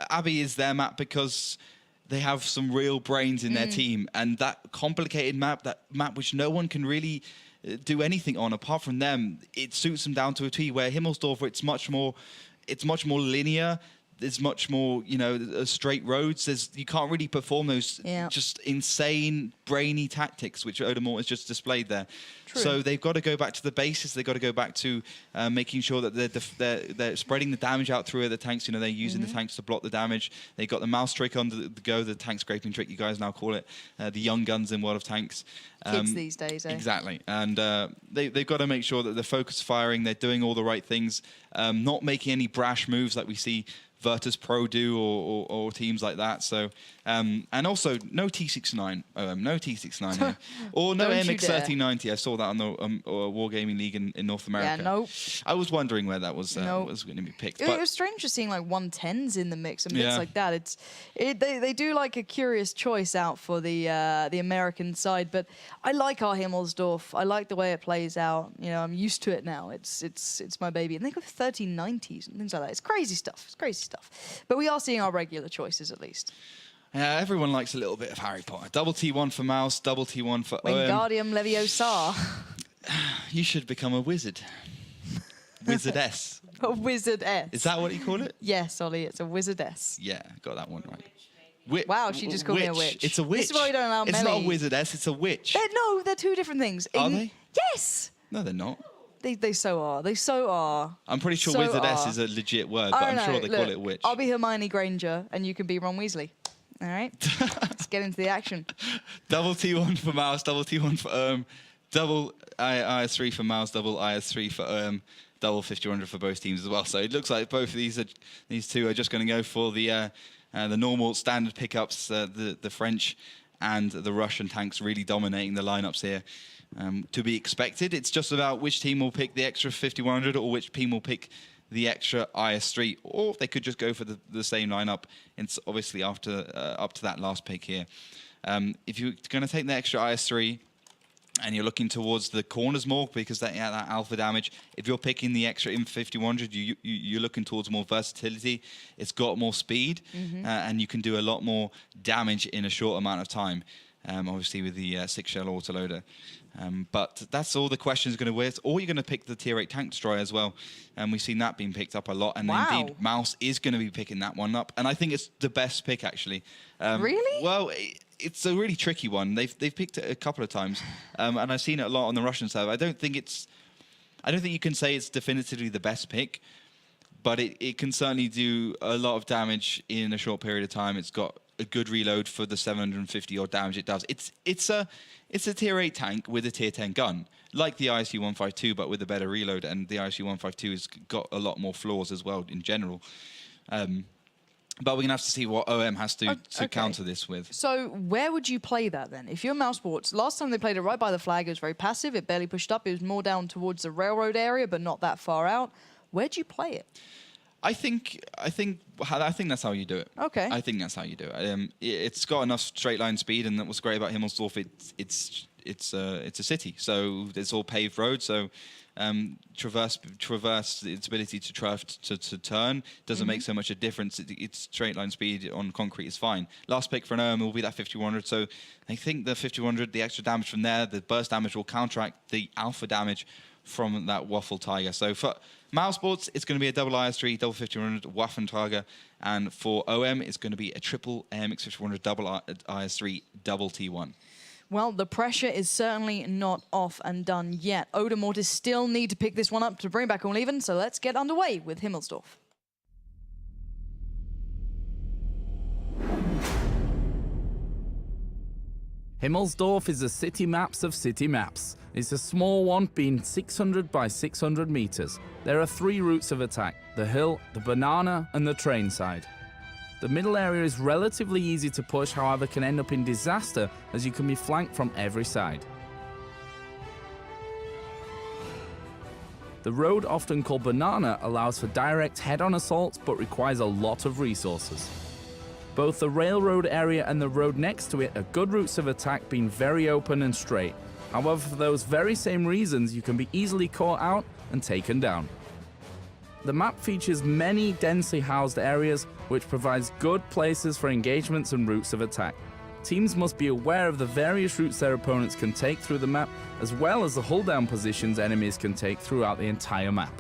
Abbey is their map because they have some real brains in their team, and that complicated map, that map which no one can really do anything on apart from them, it suits them down to a T. Where Himmelsdorf, it's much more linear. There's much more, straight roads. You can't really perform those just insane, brainy tactics, which Odem has just displayed there. True. So they've got to go back to the basics. They've got to go back to making sure that they're spreading the damage out through the tanks. They're using the tanks to block the damage. They got the mouse trick on the go, the tank scraping trick, you guys now call it, the young guns in World of Tanks. Kids these days, eh? Exactly. And they've got to make sure that they're focused firing, they're doing all the right things, not making any brash moves like we see WoT Pro do or teams like that. So and also no T69, no T69 here, or no MX 1390. I saw that on the Wargaming League in North America. Yeah, no. I was wondering where that was going to be picked. It was strange just seeing like 110s in the mix and bits like that. They do like a curious choice out for the American side, but I like our Himmelsdorf. I like the way it plays out. I'm used to it now. It's my baby, and they got 1390s and things like that. It's crazy stuff. It's crazy stuff. But we are seeing our regular choices at least. Yeah, everyone likes a little bit of Harry Potter. Double T1 for Mouse, double T1 for Wingardium Leviosa. You should become a wizard. Wizardess. A wizardess. Is that what you call it? Yes, Ollie, it's a wizardess. Yeah, got that one right. Wow, she just called me a witch. It's a witch. This is why we don't allow It's many. not a wizardess, it's a witch. No, they're two different things. Are they? Yes. No, they're not. They so are. They so are. I'm pretty sure So wizardess are. is a legit word, but I'm sure they call it witch. I'll be Hermione Granger, and you can be Ron Weasley. All right? Let's get into the action. Double T1 for Mouse, double T1 for double IS3 for Mouse, double IS3 for double 5100 for both teams as well. So it looks like both of these two are just going to go for the normal standard pickups, the French and the Russian tanks really dominating the lineups here. To be expected. It's just about which team will pick the extra 5100 or which team will pick the extra IS3, or they could just go for the same lineup. It's obviously after up to that last pick here. If you're going to take the extra IS3 and you're looking towards the corners more because that alpha damage, if you're picking the extra M5100, you're looking towards more versatility. It's got more speed, and you can do a lot more damage in a short amount of time. Obviously with the 6-shell autoloader. But that's all the questions going to win. Or you're going to pick the tier 8 tank destroyer as well. And we've seen that being picked up a lot. And indeed, Mouse is going to be picking that one up. And I think it's the best pick, actually. Really? Well, it's a really tricky one. They've picked it a couple of times. And I've seen it a lot on the Russian server. I don't think you can say it's definitively the best pick. But it can certainly do a lot of damage in a short period of time. It's got a good reload for the 750 odd damage it does. It's a tier 8 tank with a tier 10 gun, like the ISU 152, but with a better reload. And the ISU 152 has got a lot more flaws as well in general. But we're gonna have to see what OM has to counter this with. So where would you play that then? If you're mousesports, last time they played it right by the flag, it was very passive. It barely pushed up. It was more down towards the railroad area, but not that far out. Where'd you play it? I think that's how you do it. Okay. I think that's how you do it. It's got enough straight line speed, and what's great about Himmelsdorf, it's a city, so it's all paved roads. So traverse its ability to turn doesn't make so much a difference. Its straight line speed on concrete is fine. Last pick for an OM will be that 5100. So I think the 5100, the extra damage from there, the burst damage will counteract the alpha damage from that Waffle Tiger. So for mousesports, it's going to be a double IS3, double 5100 Waffen Tiger. And for OM, it's going to be a triple AMX 5100 double IS3, double T1. Well, the pressure is certainly not off and done yet. Odem Mortis still need to pick this one up to bring back all even, so let's get underway with Himmelsdorf. Himmelsdorf is the city maps of city maps. It's a small one, being 600 by 600 meters. There are 3 routes of attack: the hill, the banana, and the train side. The middle area is relatively easy to push, however can end up in disaster as you can be flanked from every side. The road, often called banana, allows for direct head-on assaults but requires a lot of resources. Both the railroad area and the road next to it are good routes of attack, being very open and straight. However, for those very same reasons, you can be easily caught out and taken down. The map features many densely housed areas, which provides good places for engagements and routes of attack. Teams must be aware of the various routes their opponents can take through the map, as well as the hull-down positions enemies can take throughout the entire map.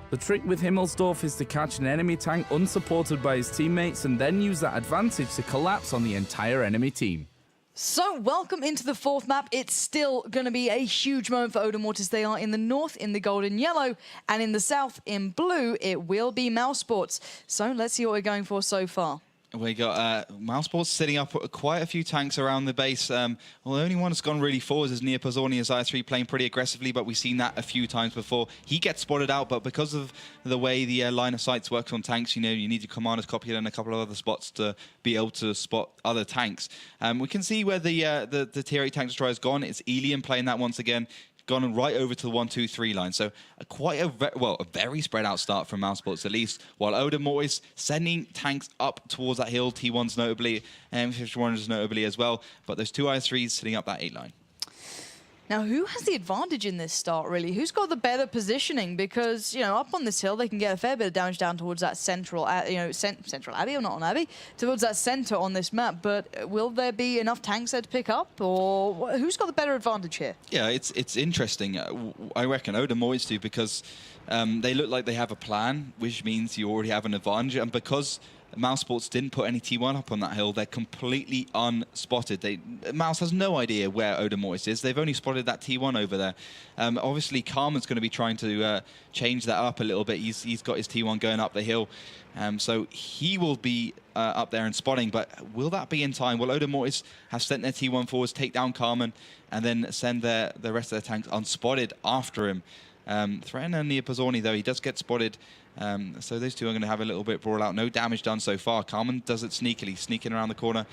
The trick with Himmelsdorf is to catch an enemy tank unsupported by his teammates and then use that advantage to collapse on the entire enemy team. So, welcome into the 4th map. It's still going to be a huge moment for Odem Mortis. They are in the north in the gold and yellow, and in the south in blue, it will be mousesports. So, let's see what we're going for so far. We got mousesports setting up quite a few tanks around the base. Well, the only one that's gone really forward is Nia Pozzoni as I3 playing pretty aggressively, but we've seen that a few times before. He gets spotted out, but because of the way the line of sights works on tanks, you know, you need your commander's copy and a couple of other spots to be able to spot other tanks. We can see where the tier 8 tank destroyer has gone. It's Elian playing that once again. Gone right over to the 1-2-3 line. So quite a very spread out start from mousesports at least, while Odem Mortis sending tanks up towards that hill, T1s notably, and 51s notably as well. But those 2 IS3s sitting up that 8 line. Now, who has the advantage in this start, really? Who's got the better positioning? Because, you know, up on this hill, they can get a fair bit of damage down towards that central, central Abbey, or not on Abbey, towards that center on this map. But will there be enough tanks there to pick up? Or who's got the better advantage here? Yeah, it's interesting. I reckon Odem Mortis do, because they look like they have a plan, which means you already have an advantage. And because mousesports didn't put any T1 up on that hill, they're completely unspotted. Mouse has no idea where Odem Mortis is. They've only spotted that T1 over there. Obviously, Carmen's going to be trying to change that up a little bit. He's got his T1 going up the hill. So he will be up there and spotting, but will that be in time? Well, Odem Mortis have sent their T1 forwards, take down Carmen, and then send the rest of their tanks unspotted after him. Threatening Nia Pozzoni, though, he does get spotted. So those two are going to have a little bit brawl out. No damage done so far. Carmen does it sneakily, sneaking around the corner,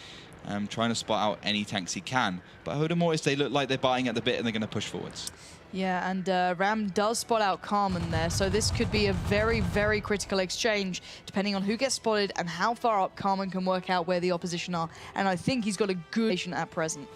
trying to spot out any tanks he can. But Odem Mortis, they look like they're biting at the bit and they're going to push forwards. Yeah, and Ram does spot out Carmen there, so this could be a very, very critical exchange, depending on who gets spotted and how far up Carmen can work out where the opposition are. And I think he's got a good patient at present.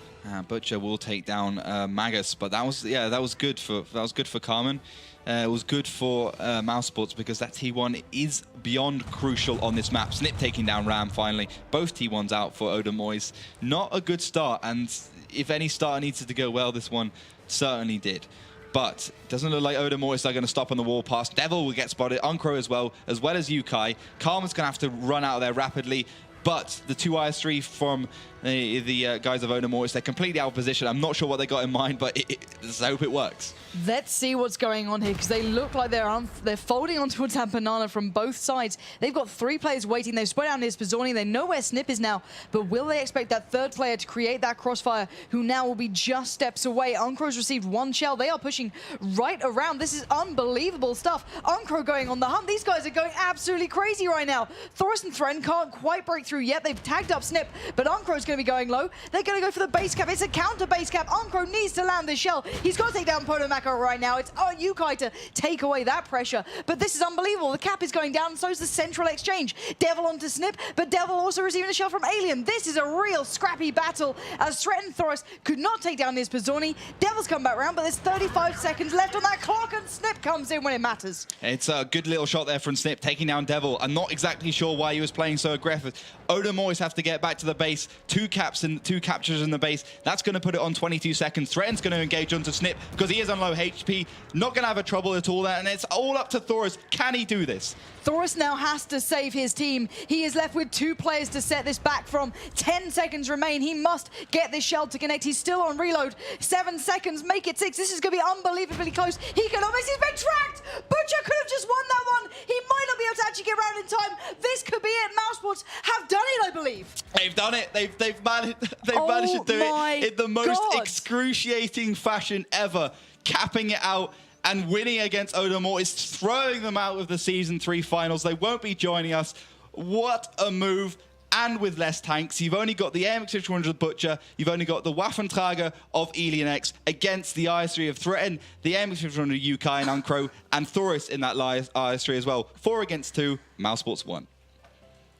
Butcher will take down Magus, but that was good for Carmen. It was good for mousesports, because that T1 is beyond crucial on this map. Snip taking down Ram finally. Both T1s out for Odem Mortis. Not a good start, and if any start needed to go well, this one certainly did. But doesn't look like Odem Mortis are going to stop on the wall pass. Devil will get spotted. Uncro as well as Yukai. Carmen's going to have to run out of there rapidly. But the 2 IS3 from the guys of Odem Mortis, they're completely out of position. I'm not sure what they got in mind, but let's hope it works. Let's see what's going on here, because they look like they're folding on towards that banana from both sides. They've got 3 players waiting. They've spotted out Pozzoni. They know where Snip is now, but will they expect that 3rd player to create that crossfire, who now will be just steps away? Uncro's received 1 shell. They are pushing right around. This is unbelievable stuff. Uncro going on the hunt. These guys are going absolutely crazy right now. Thoris and Threaten can't quite break through yet. They've tagged up Snip, but Uncro's going to be going low. They're going to go for the base cap. It's a counter base cap. Uncro needs to land this shell. He's got to take down Potomaka right now. It's Yukai to take away that pressure. But this is unbelievable. The cap is going down, and so is the central exchange. Devil onto Snip, but Devil also receiving a shell from Alien. This is a real scrappy battle, as Threatened Thoris could not take down Pozzoni. Devil's come back round, but there's 35 seconds left on that clock, and Snip comes in when it matters. It's a good little shot there from Snip, taking down Devil. I'm not exactly sure why he was playing so aggressive. Odem always have to get back to the base. Two captures in the base. That's going to put it on 22 seconds. Threaten's going to engage onto Snip because he is on low HP. Not going to have a trouble at all there. And it's all up to Thoris. Can he do this? Thoris now has to save his team. He is left with 2 players to set this back from. 10 seconds remain. He must get this shell to connect. He's still on reload. 7 seconds, make it 6. This is going to be unbelievably close. He can almost, he's been tracked. Butcher could have just won that one. He might not be able to actually get around in time. This could be it. mousesports have done it, I believe. They've done it. They've managed to do it in the most excruciating fashion ever, capping it out and winning against Odem Mortis, throwing them out of the Season 3 finals. They won't be joining us. What a move. And with less tanks, you've only got the AMX-5100 Butcher, you've only got the Waffentrager of Alienx against the IS-3 of Threaten, the AMX-5100 Yukai and Uncro, and Thoris in that IS-3 as well. 4 against 2, mousesports won.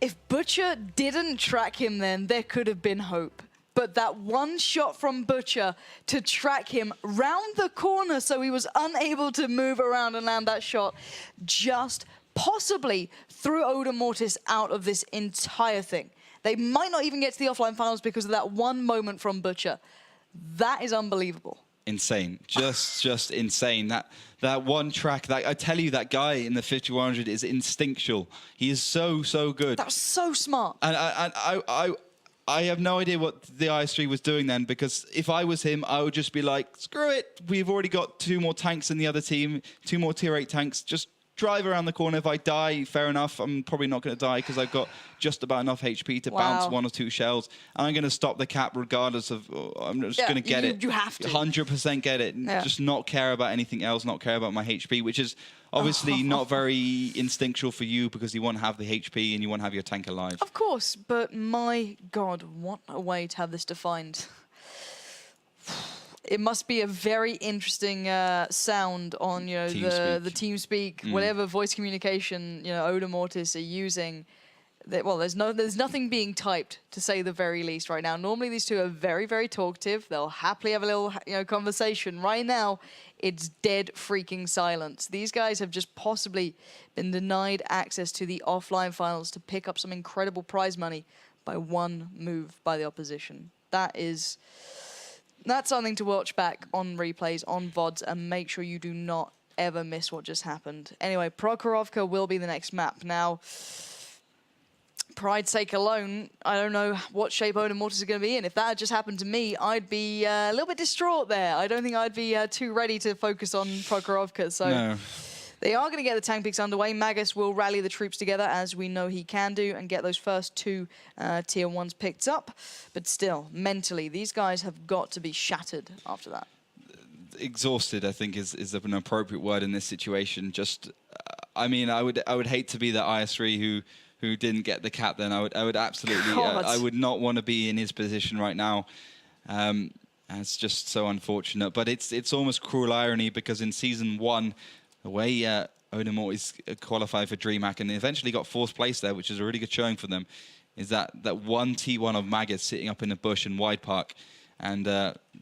If Butcher didn't track him then, there could have been hope. But that one shot from Butcher to track him round the corner so he was unable to move around and land that shot just possibly threw Odem Mortis out of this entire thing. They might not even get to the offline finals because of that one moment from Butcher. That is unbelievable. Insane, just insane. That one track, that I tell you, that guy in the 5100 is instinctual. He is so good. That was so smart. And I have no idea what the IS-3 was doing then, because if I was him, I would just be like, screw it. We've already got 2 more tanks in the other team, 2 more tier 8 tanks. Just drive around the corner. If I die, fair enough. I'm probably not going to die because I've got just about enough HP to bounce 1 or 2 shells. And I'm going to stop the cap regardless of, I'm just going to get it. You have to. 100% get it. Yeah. Just not care about anything else, not care about my HP, which is obviously not very instinctual for you because you want to have the HP and you want to have your tank alive. Of course, but my God, what a way to have this defined. It must be a very interesting sound on the TeamSpeak, whatever voice communication Odem Mortis are using. Well, there's nothing being typed, to say the very least, right now. Normally these two are very talkative. They'll happily have a little conversation. Right now, it's dead freaking silence. These guys have just possibly been denied access to the offline finals to pick up some incredible prize money by one move by the opposition. That's something to watch back on replays, on VODs, and make sure you do not ever miss what just happened. Anyway, Prokhorovka will be the next map. Now, pride's sake alone, I don't know what shape Odem Mortis is going to be in. If that had just happened to me, I'd be a little bit distraught there. I don't think I'd be too ready to focus on Prokhorovka. So no. They are going to get the tank picks underway. Magus will rally the troops together, as we know he can do, and get those first 2 tier 1s picked up. But still, mentally, these guys have got to be shattered after that. Exhausted, I think, is an appropriate word in this situation. Just, I mean, I would hate to be that IS-3 who didn't get the cap. Then I would absolutely, I would not want to be in his position right now. It's just so unfortunate. But it's almost cruel irony, because in Season 1. The way Odem Mortis qualified for DreamHack and eventually got 4th place there, which is a really good showing for them, is that one T1 of Magus sitting up in a bush in Wide Park, and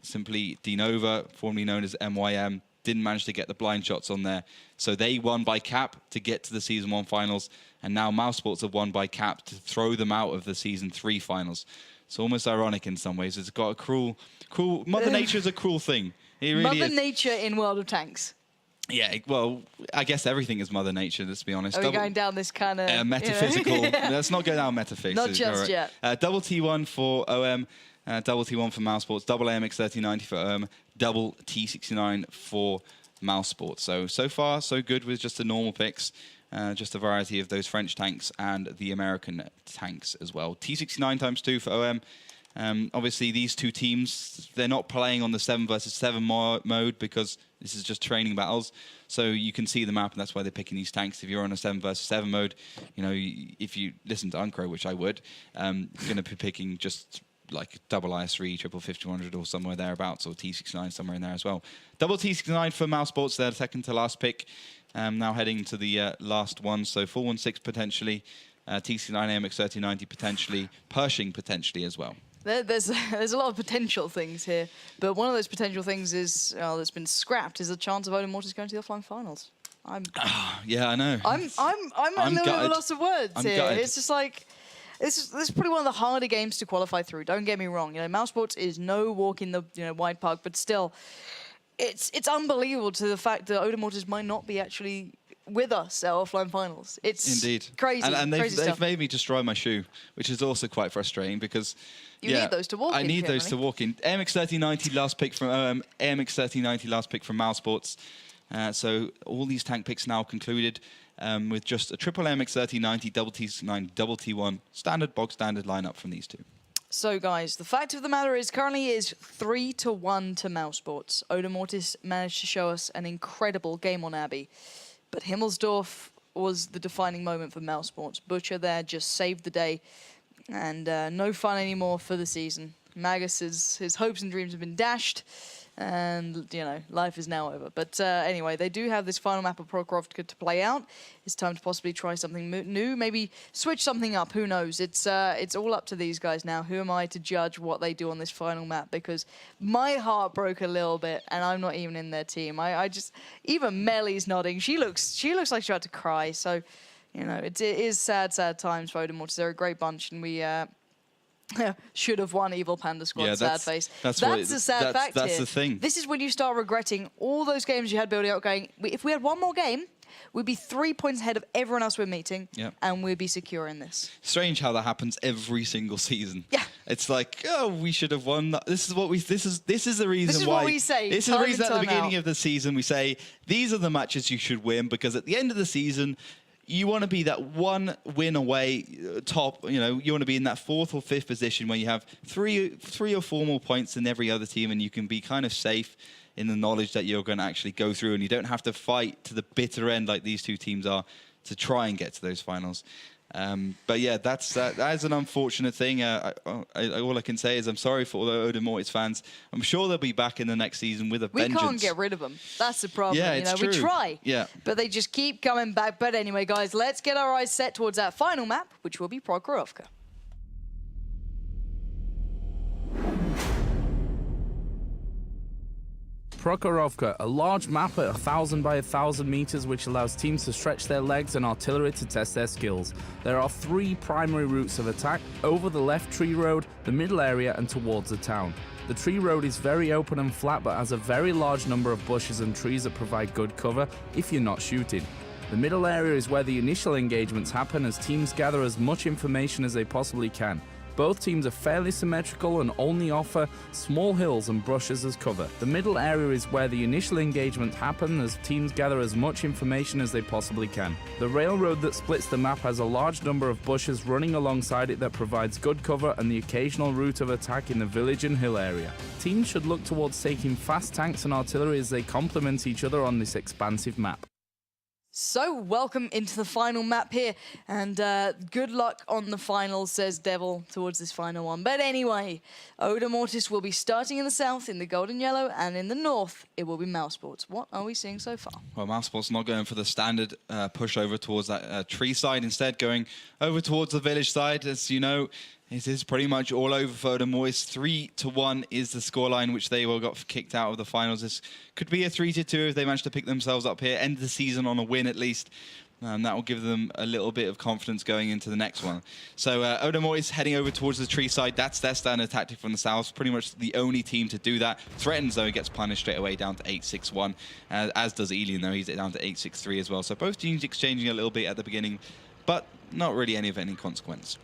simply Dinova, formerly known as MYM, didn't manage to get the blind shots on there. So they won by cap to get to the Season 1 finals, and now mousesports have won by cap to throw them out of the Season 3 finals. It's almost ironic in some ways. It's got a cruel... Mother Nature is a cruel thing. It really Mother Nature in World of Tanks. Yeah, well, I guess everything is Mother Nature, let's be honest. Are we going down this kind of... metaphysical. Let's not go down metaphysics. Not just yet. Double T1 for OM, double T1 for mousesports, double AMX 3090 for OM, double T69 for mousesports. So far, so good with just the normal picks. Just a variety of those French tanks and the American tanks as well. T69 ×2 for OM. Obviously, these two teams, they're not playing on the 7 versus 7 mode because this is just training battles. So you can see the map, and that's why they're picking these tanks. If you're on a 7 versus 7 mode, if you listen to Uncro, which I would, you're going to be picking just like double IS-3, triple 5100 or somewhere thereabouts, or T69 somewhere in there as well. Double T69 for mousesports, they're second to last pick. Now heading to the last one, so 416 potentially, T69 AMX 3090 potentially, Pershing potentially as well. There's a lot of potential things here, but one of those potential things is that's been scrapped is the chance of Odem Mortis going to the offline finals. Yeah, I know. I'm a little bit of a loss of words here. Gutted. It's just like this is probably one of the harder games to qualify through. Don't get me wrong. mousesports is no walk in the wide park, but still, it's unbelievable to the fact that Odem Mortis might not be actually with us at offline finals. It's indeed crazy. And crazy they've stuff. made me destroy my shoe, which is also quite frustrating because You need those to walk in. I need those to walk in. AMX3090 last pick from AMX3090 last pick from mousesports. So all these tank picks now concluded with just a triple AMX3090, double T9, double T1, bog standard lineup from these two. So guys, the fact of the matter is currently is 3-1 to mousesports. Odem Mortis managed to show us an incredible game on Abbey. But Himmelsdorf was the defining moment for mousesports. Butcher there just saved the day. And no fun anymore for the season. Magus, his hopes and dreams have been dashed. And, life is now over. But anyway, they do have this final map of Prokhorovka to play out. It's time to possibly try something new, maybe switch something up, who knows. It's all up to these guys now. Who am I to judge what they do on this final map? Because my heart broke a little bit, and I'm not even in their team. I just, even Melly's nodding. She looks like she's about to cry. So, it is sad times for Odem Mortis. They're a great bunch, and we... should have won Evil Panda Squad, sad face. That's the sad fact That's here. the thing. This is when you start regretting all those games you had building up going, if we had one more game, we'd be 3 points ahead of everyone else we're meeting, and we'd be secure in this. Strange how that happens every single season. Yeah. It's like, oh, we should have won. This is what we. This is the reason This is why. what we say. This is the reason at the time beginning out. of the season we say these are the matches you should win, because at the end of the season, you want to be that one win away top. You want to be in that 4th or 5th position where you have three or 4 more points than every other team, and you can be kind of safe in the knowledge that you're going to actually go through, and you don't have to fight to the bitter end like these two teams are to try and get to those finals. But yeah, that is an unfortunate thing. All I can say is I'm sorry for all the Odem Mortis fans. I'm sure they'll be back in the next season with a vengeance. We can't get rid of them. That's the problem. Yeah, it's true. We try. Yeah. But they just keep coming back. But anyway, guys, let's get our eyes set towards that final map, which will be Prokhorovka. Prokhorovka, a large map at 1,000 by 1,000 meters, which allows teams to stretch their legs and artillery to test their skills. There are 3 primary routes of attack: over the left tree road, the middle area, and towards the town. The tree road is very open and flat, but has a very large number of bushes and trees that provide good cover if you're not shooting. The middle area is where the initial engagements happen, as teams gather as much information as they possibly can. Both teams are fairly symmetrical and only offer small hills and brushes as cover. The middle area is where the initial engagements happen, as teams gather as much information as they possibly can. The railroad that splits the map has a large number of bushes running alongside it that provides good cover, and the occasional route of attack in the village and hill area. Teams should look towards taking fast tanks and artillery as they complement each other on this expansive map. So, welcome into the final map here, and good luck on the finals, says Devil, towards this final one. But anyway, Odem Mortis will be starting in the south, in the gold and yellow, and in the north, it will be mousesports. What are we seeing so far? Well, mousesports not going for the standard push over towards that tree side, instead going over towards the village side. As you know, it is pretty much all over for Odem Mortis. 3-1 is the scoreline, which they will got kicked out of the finals. This could be a 3-2 if they manage to pick themselves up here, end the season on a win at least. That will give them a little bit of confidence going into the next one. So Odem Mortis heading over towards the tree side. That's their standard tactic from the south. Pretty much the only team to do that. Threatens, though, gets punished straight away down to 8-6-1. As does Elian, though. He's down to 8-6-3 as well. So both teams exchanging a little bit at the beginning, but not really any consequence.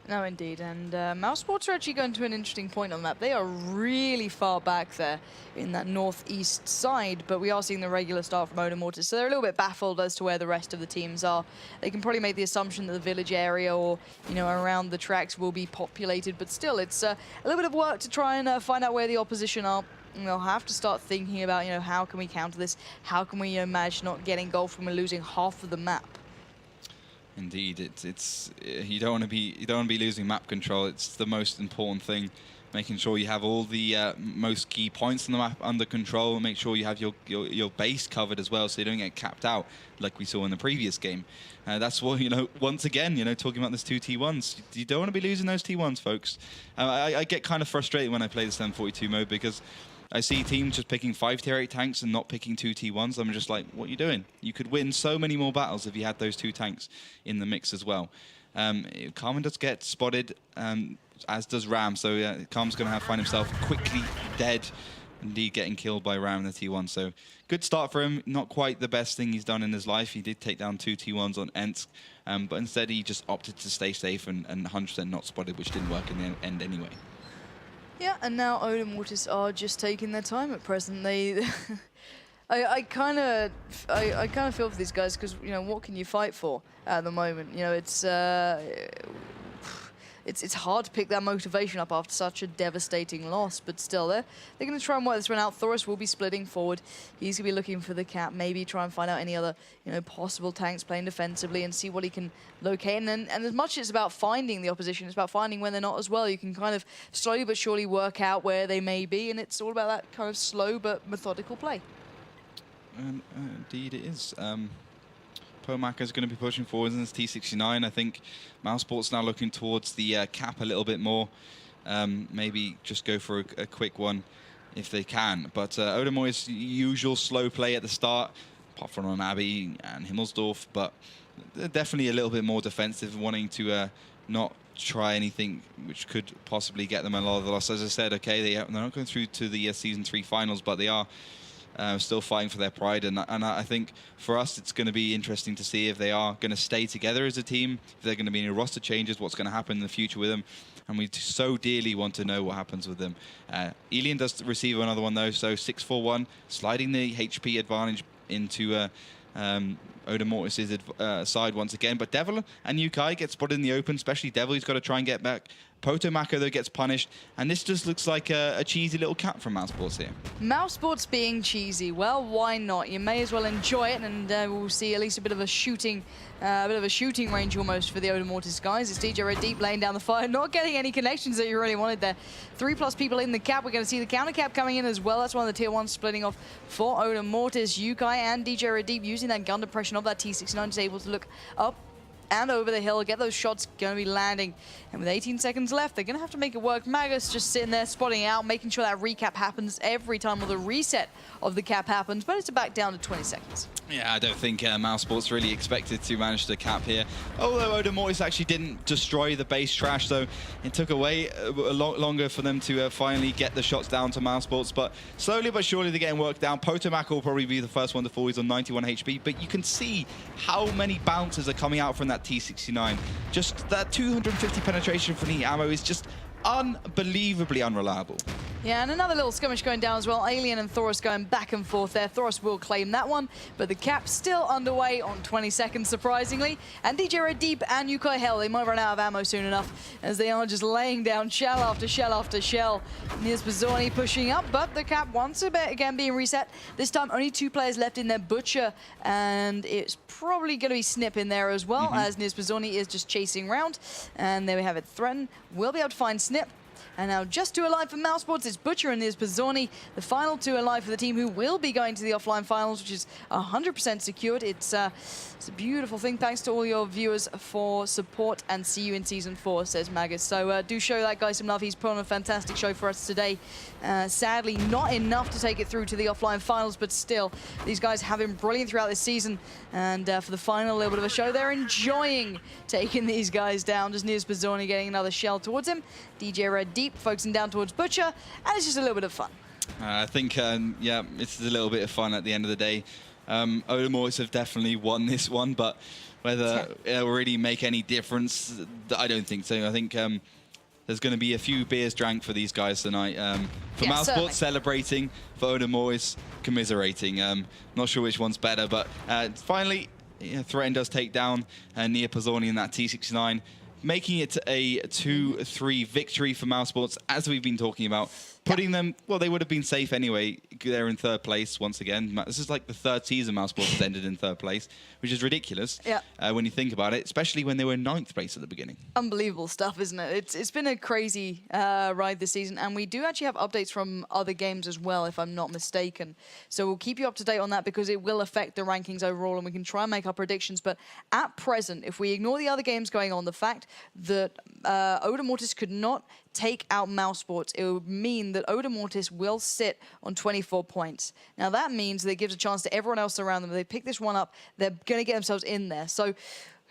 No, indeed. And mousesports are actually going to an interesting point on the map. They are really far back there in that northeast side, but we are seeing the regular start from Odem Mortis, so they're a little bit baffled as to where the rest of the teams are. They can probably make the assumption that the village area or, around the tracks will be populated, but still, it's a little bit of work to try and find out where the opposition are. And they'll have to start thinking about, how can we counter this? How can we manage not getting engulfed when we're losing half of the map? Indeed, it's you don't want to be losing map control. It's the most important thing, making sure you have all the most key points on the map under control, and make sure you have your base covered as well, so you don't get capped out like we saw in the previous game. That's what once again, talking about this 2 T1s, you don't want to be losing those T1s, folks. I get kind of frustrated when I play the 742 mode, because I see teams just picking 5 tier 8 tanks and not picking 2 T1s. I'm just like, what are you doing? You could win so many more battles if you had those 2 tanks in the mix as well. Carmen does get spotted, as does Ram. So Carmen's going to find himself quickly dead, indeed getting killed by Ram in the T1. So good start for him. Not quite the best thing he's done in his life. He did take down 2 T1s on Ensk, but instead he just opted to stay safe and 100% not spotted, which didn't work in the end anyway. Yeah, and now Odem and Mortis are just taking their time at present. They, I kind of feel for these guys because, you know, what can you fight for at the moment? You know, it's hard to pick that motivation up after such a devastating loss, but still, they're going to try and work this one out. Thoris will be splitting forward. He's going to be looking for the cap, maybe try and find out any other, you know, possible tanks playing defensively and see what he can locate. And as much as it's about finding the opposition, it's about finding when they're not as well. You can kind of slowly but surely work out where they may be, and it's all about that kind of slow but methodical play. Indeed it is. Prokhorovka is going to be pushing forward in this T69. I think mousesports now looking towards the cap a little bit more. Maybe just go for a quick one if they can. But Odem is usual slow play at the start, apart from on Abbey and Himmelsdorf. But they're definitely a little bit more defensive, wanting to not try anything which could possibly get them a lot of the loss. As I said, okay, they're not going through to the Season 3 finals, but they are still fighting for their pride, and I think for us it's going to be interesting to see if they are going to stay together as a team, if they're going to be any roster changes, what's going to happen in the future with them, and we so dearly want to know what happens with them. Elian does receive another one though, so 6-4-1, sliding the HP advantage into Odem Mortis' side once again, but Devil and Yukai get spotted in the open, especially Devil. He's got to try and get back. Prokhorovka, though, gets punished, and this just looks like a cheesy little cap from mousesports here. Mousesports being cheesy, well, why not? You may as well enjoy it, and we'll see at least a bit of a shooting range almost for the Odem Mortis guys. It's DJ Red Deep laying down the fire, not getting any connections that you really wanted there. 3+ people in the cap. We're going to see the counter cap coming in as well. That's one of the tier 1s splitting off for Odem Mortis. Yukai and DJ Red Deep using that gun depression of that T69, just able to look up and over the hill, get those shots going to be landing. And with 18 seconds left, they're going to have to make it work. Magus just sitting there, spotting out, making sure that recap happens every time, or the reset of the cap happens, but it's back down to 20 seconds. Yeah, I don't think mousesports really expected to manage the cap here. Although Odem Mortis actually didn't destroy the base trash, so it took away a lot longer for them to finally get the shots down to mousesports. But slowly but surely they're getting worked down. Prokhorovka will probably be the first one to fall. He's on 91 HP, but you can see how many bounces are coming out from that T69. Just that 250 penetration from the ammo is just unbelievably unreliable. Yeah, and another little skirmish going down as well. Alien and Thoris going back and forth there. Thoris will claim that one, but the cap's still underway on 20 seconds, surprisingly. And DJ Red Deep and Yukai Hell, they might run out of ammo soon enough, as they are just laying down shell after shell after shell. Here's Bazzoni pushing up, but the cap once again being reset. This time only 2 players left in there, Butcher, and it's probably going to be Snip in there as well, as Niz Bazzoni is just chasing around. And there we have it, Threaten will be able to find Snip. And now just 2 alive for mousesports. It's Butcher and Niz Bazzoni, the final 2 alive for the team who will be going to the offline finals, which is 100% secured. It's a beautiful thing. Thanks to all your viewers for support, and see you in Season 4, says Magus. So do show that guy some love. He's put on a fantastic show for us today. Sadly, not enough to take it through to the offline finals, but still, these guys have been brilliant throughout this season. And for the final little bit of a show, they're enjoying taking these guys down. Just Niz Bazzoni getting another shell towards him. DJ Red Deep focusing down towards Butcher, and it's just a little bit of fun. I think, yeah, it's a little bit of fun at the end of the day. Odem Mortis have definitely won this one, but whether it'll really make any difference, I don't think so. I think there's going to be a few beers drank for these guys tonight. For mousesports, celebrating. For Odem Mortis, commiserating. Not sure which one's better, but finally, Threaten does take down Nia Pazzoni in that T69, making it a 2-3 victory for mousesports, as we've been talking about. Putting them, well, they would have been safe anyway. They're in 3rd place once again. This is like the 3rd season mousesports has ended in 3rd place, which is ridiculous when you think about it, especially when they were in 9th place at the beginning. Unbelievable stuff, isn't it? It's been a crazy ride this season, and we do actually have updates from other games as well, if I'm not mistaken. So we'll keep you up to date on that, because it will affect the rankings overall, and we can try and make our predictions. But at present, if we ignore the other games going on, the fact that Odem Mortis could not take out mousesports, it would mean that Odem Mortis will sit on 24 points. Now that means that it gives a chance to everyone else around them. If they pick this one up, they're going to get themselves in there. So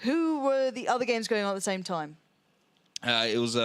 Who were the other games going on at the same time? It was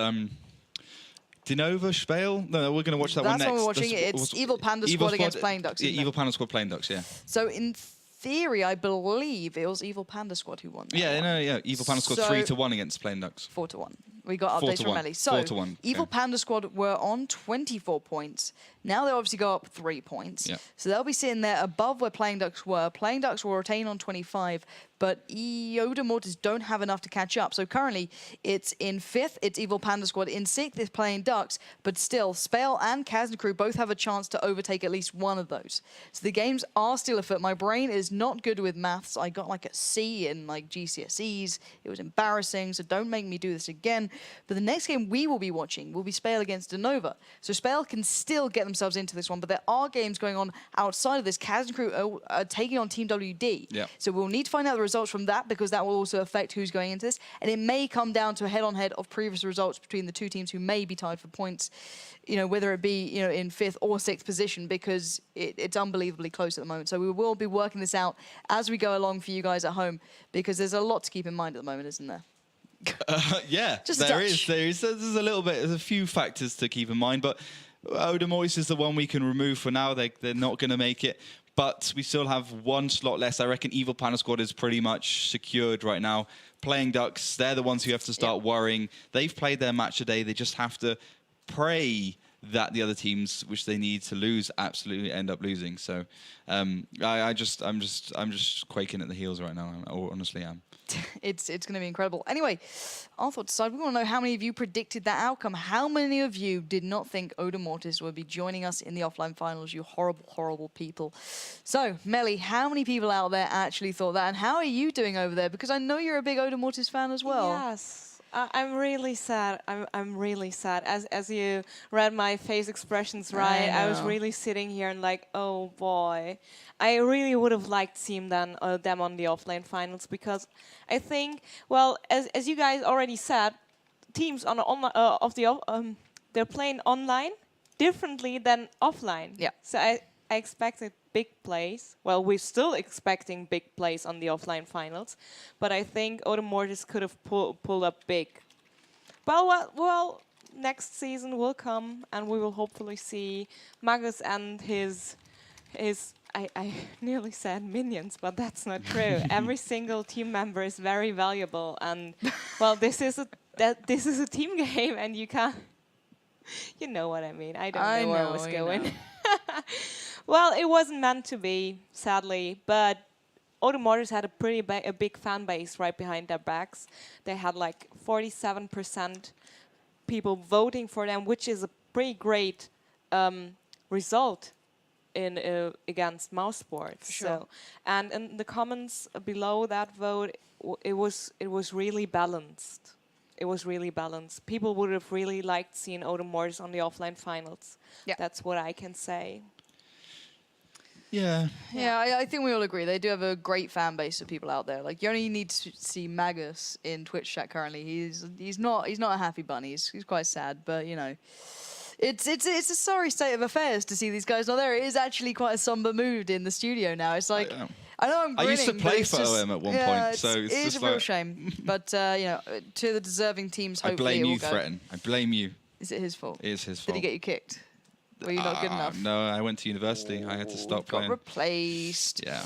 Dinova Spale. No, we're going to watch that one next. That's what we're watching. It's Evil Panda Squad against Playing Ducks. Yeah, Evil Panda Squad Playing Ducks, yeah. So in theory, I believe it was Evil Panda Squad who won. Yeah, Evil Panda Squad 3-1 against Playing Ducks. 4-1. We got updates from Ellie. So 4-1. Evil Panda Squad were on 24 points. Now they obviously go up 3 points. Yeah. So they'll be sitting there above where Playing Ducks were. Playing Ducks will retain on 25, but Odem Mortis don't have enough to catch up. So currently it's in 5th, it's Evil Panda Squad. In 6th, it's Playing Ducks, but still, Spale and Kaz Crew both have a chance to overtake at least one of those. So the games are still afoot. My brain is not good with maths. I got like a C in like GCSEs. It was embarrassing, so don't make me do this again. But the next game we will be watching will be Spale against Dinova. So Spale can still get themselves into this one, but there are games going on outside of this. Kaz and Crew are taking on Team WD. Yeah. So we'll need to find out the results from that, because that will also affect who's going into this. And it may come down to a head-on-head of previous results between the two teams who may be tied for points, you know, whether it be, you know, in 5th or 6th position, because it's unbelievably close at the moment. So we will be working this out as we go along for you guys at home, because there's a lot to keep in mind at the moment, isn't there? Yeah, Just there's a little bit, there's a few factors to keep in mind, but Odem Mortis is the one we can remove for now. They're not going to make it, but we still have one slot less. I reckon Evil Panda Squad is pretty much secured right now. Playing Ducks, they're the ones who have to start worrying. They've played their match today. They just have to pray that the other teams, which they need to lose, absolutely end up losing. So I'm just quaking at the heels right now. I honestly am. It's going to be incredible. Anyway, our thoughts aside, we want to know how many of you predicted that outcome. How many of you did not think Odem Mortis would be joining us in the offline finals? You horrible, horrible people. So, Melly, how many people out there actually thought that? And how are you doing over there? Because I know you're a big Odem Mortis fan as well. Yes. I'm really sad. I'm really sad. As you read my face expressions right, I was really sitting here and like, oh boy. I really would have liked seeing them on the offline finals, because I think, well, as you guys already said, teams on they're playing online differently than offline. Yeah. So I expected big plays. Well, we're still expecting big plays on the offline finals, but I think Odem Mortis could have pulled up big. Well, next season will come, and we will hopefully see Magus and his I nearly said minions, but that's not true. Every single team member is very valuable, and well, this is a team game, and you can't. You know what I mean. I don't know where I was going. Well, it wasn't meant to be, sadly, but Odem Mortis had a big fan base right behind their backs. They had like 47% people voting for them, which is a pretty great result against mousesports. Sure. So, and in the comments below that vote, it was really balanced. It was really balanced. People would have really liked seeing Odem Mortis on the offline finals. Yeah. That's what I can say. Yeah, I think we all agree. They do have a great fan base of people out there. Like, you only need to see Magus in Twitch chat currently. He's not a happy bunny. He's quite sad, but you know, it's a sorry state of affairs to see these guys not there. It is actually quite a somber mood in the studio now. It's like, I know I'm grinning. I used to play for OM at one point, so it's just a real like shame. But you know, to the deserving teams, hopefully I blame it will you, go. Threaten. I blame you. Is it his fault? It is his fault. Did he get you kicked? Were you not good enough? No, I went to university. I had to stop playing. Got replaced. Yeah.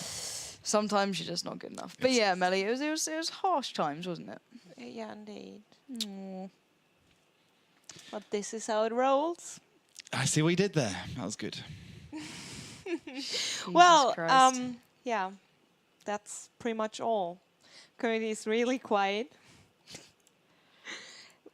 Sometimes you're just not good enough. But yeah, Melly, it was harsh times, wasn't it? Yeah, indeed. Aww. But this is how it rolls. I see what you did there. That was good. Well, yeah, that's pretty much all. Community is really quiet.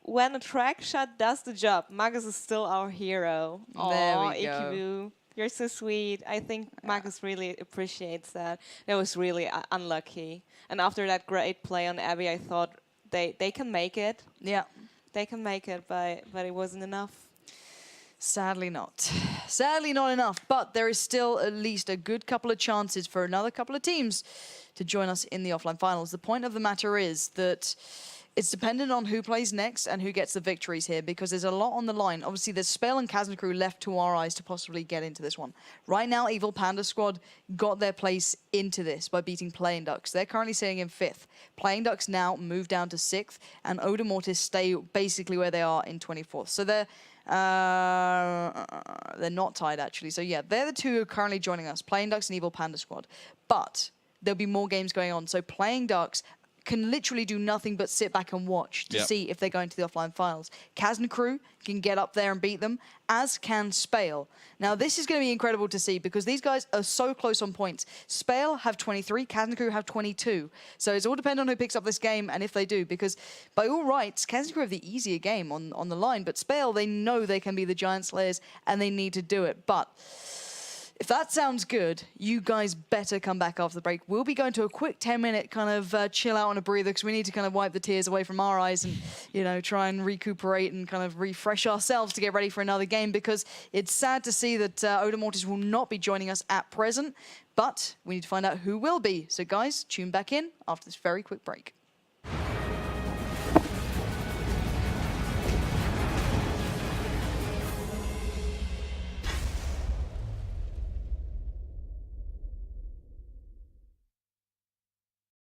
When a track shot does the job, Magus is still our hero. There we go. Ikibu, you're so sweet. I think Magus really appreciates that. That was really unlucky. And after that great play on Abbey, I thought they can make it. Yeah. They can make it, but it wasn't enough. Sadly not. Sadly not enough, but there is still at least a good couple of chances for another couple of teams to join us in the offline finals. The point of the matter is that It's dependent on who plays next and who gets the victories here, because there's a lot on the line. Obviously, there's Spale and Kazan left to our eyes to possibly get into this one. Right now, Evil Panda Squad got their place into this by beating Playing Ducks. They're currently sitting in 5th. Playing Ducks now move down to 6th, and Odem Mortis stay basically where they are in 24th. So they're not tied, actually. So yeah, they're the two who are currently joining us, Playing Ducks and Evil Panda Squad. But there'll be more games going on. So Playing Ducks can literally do nothing but sit back and watch to see if they're going to the offline finals. Kazan Crew can get up there and beat them, as can Spale. Now, this is going to be incredible to see because these guys are so close on points. Spale have 23, Kazan Crew have 22. So it's all dependent on who picks up this game and if they do, because by all rights, Kazan Crew have the easier game on the line, but Spale, they know they can be the Giant Slayers and they need to do it. But if that sounds good, you guys better come back after the break. We'll be going to a quick 10-minute kind of chill out on a breather because we need to kind of wipe the tears away from our eyes and, you know, try and recuperate and kind of refresh ourselves to get ready for another game, because it's sad to see that Odem Mortis will not be joining us at present, but we need to find out who will be. So guys, tune back in after this very quick break.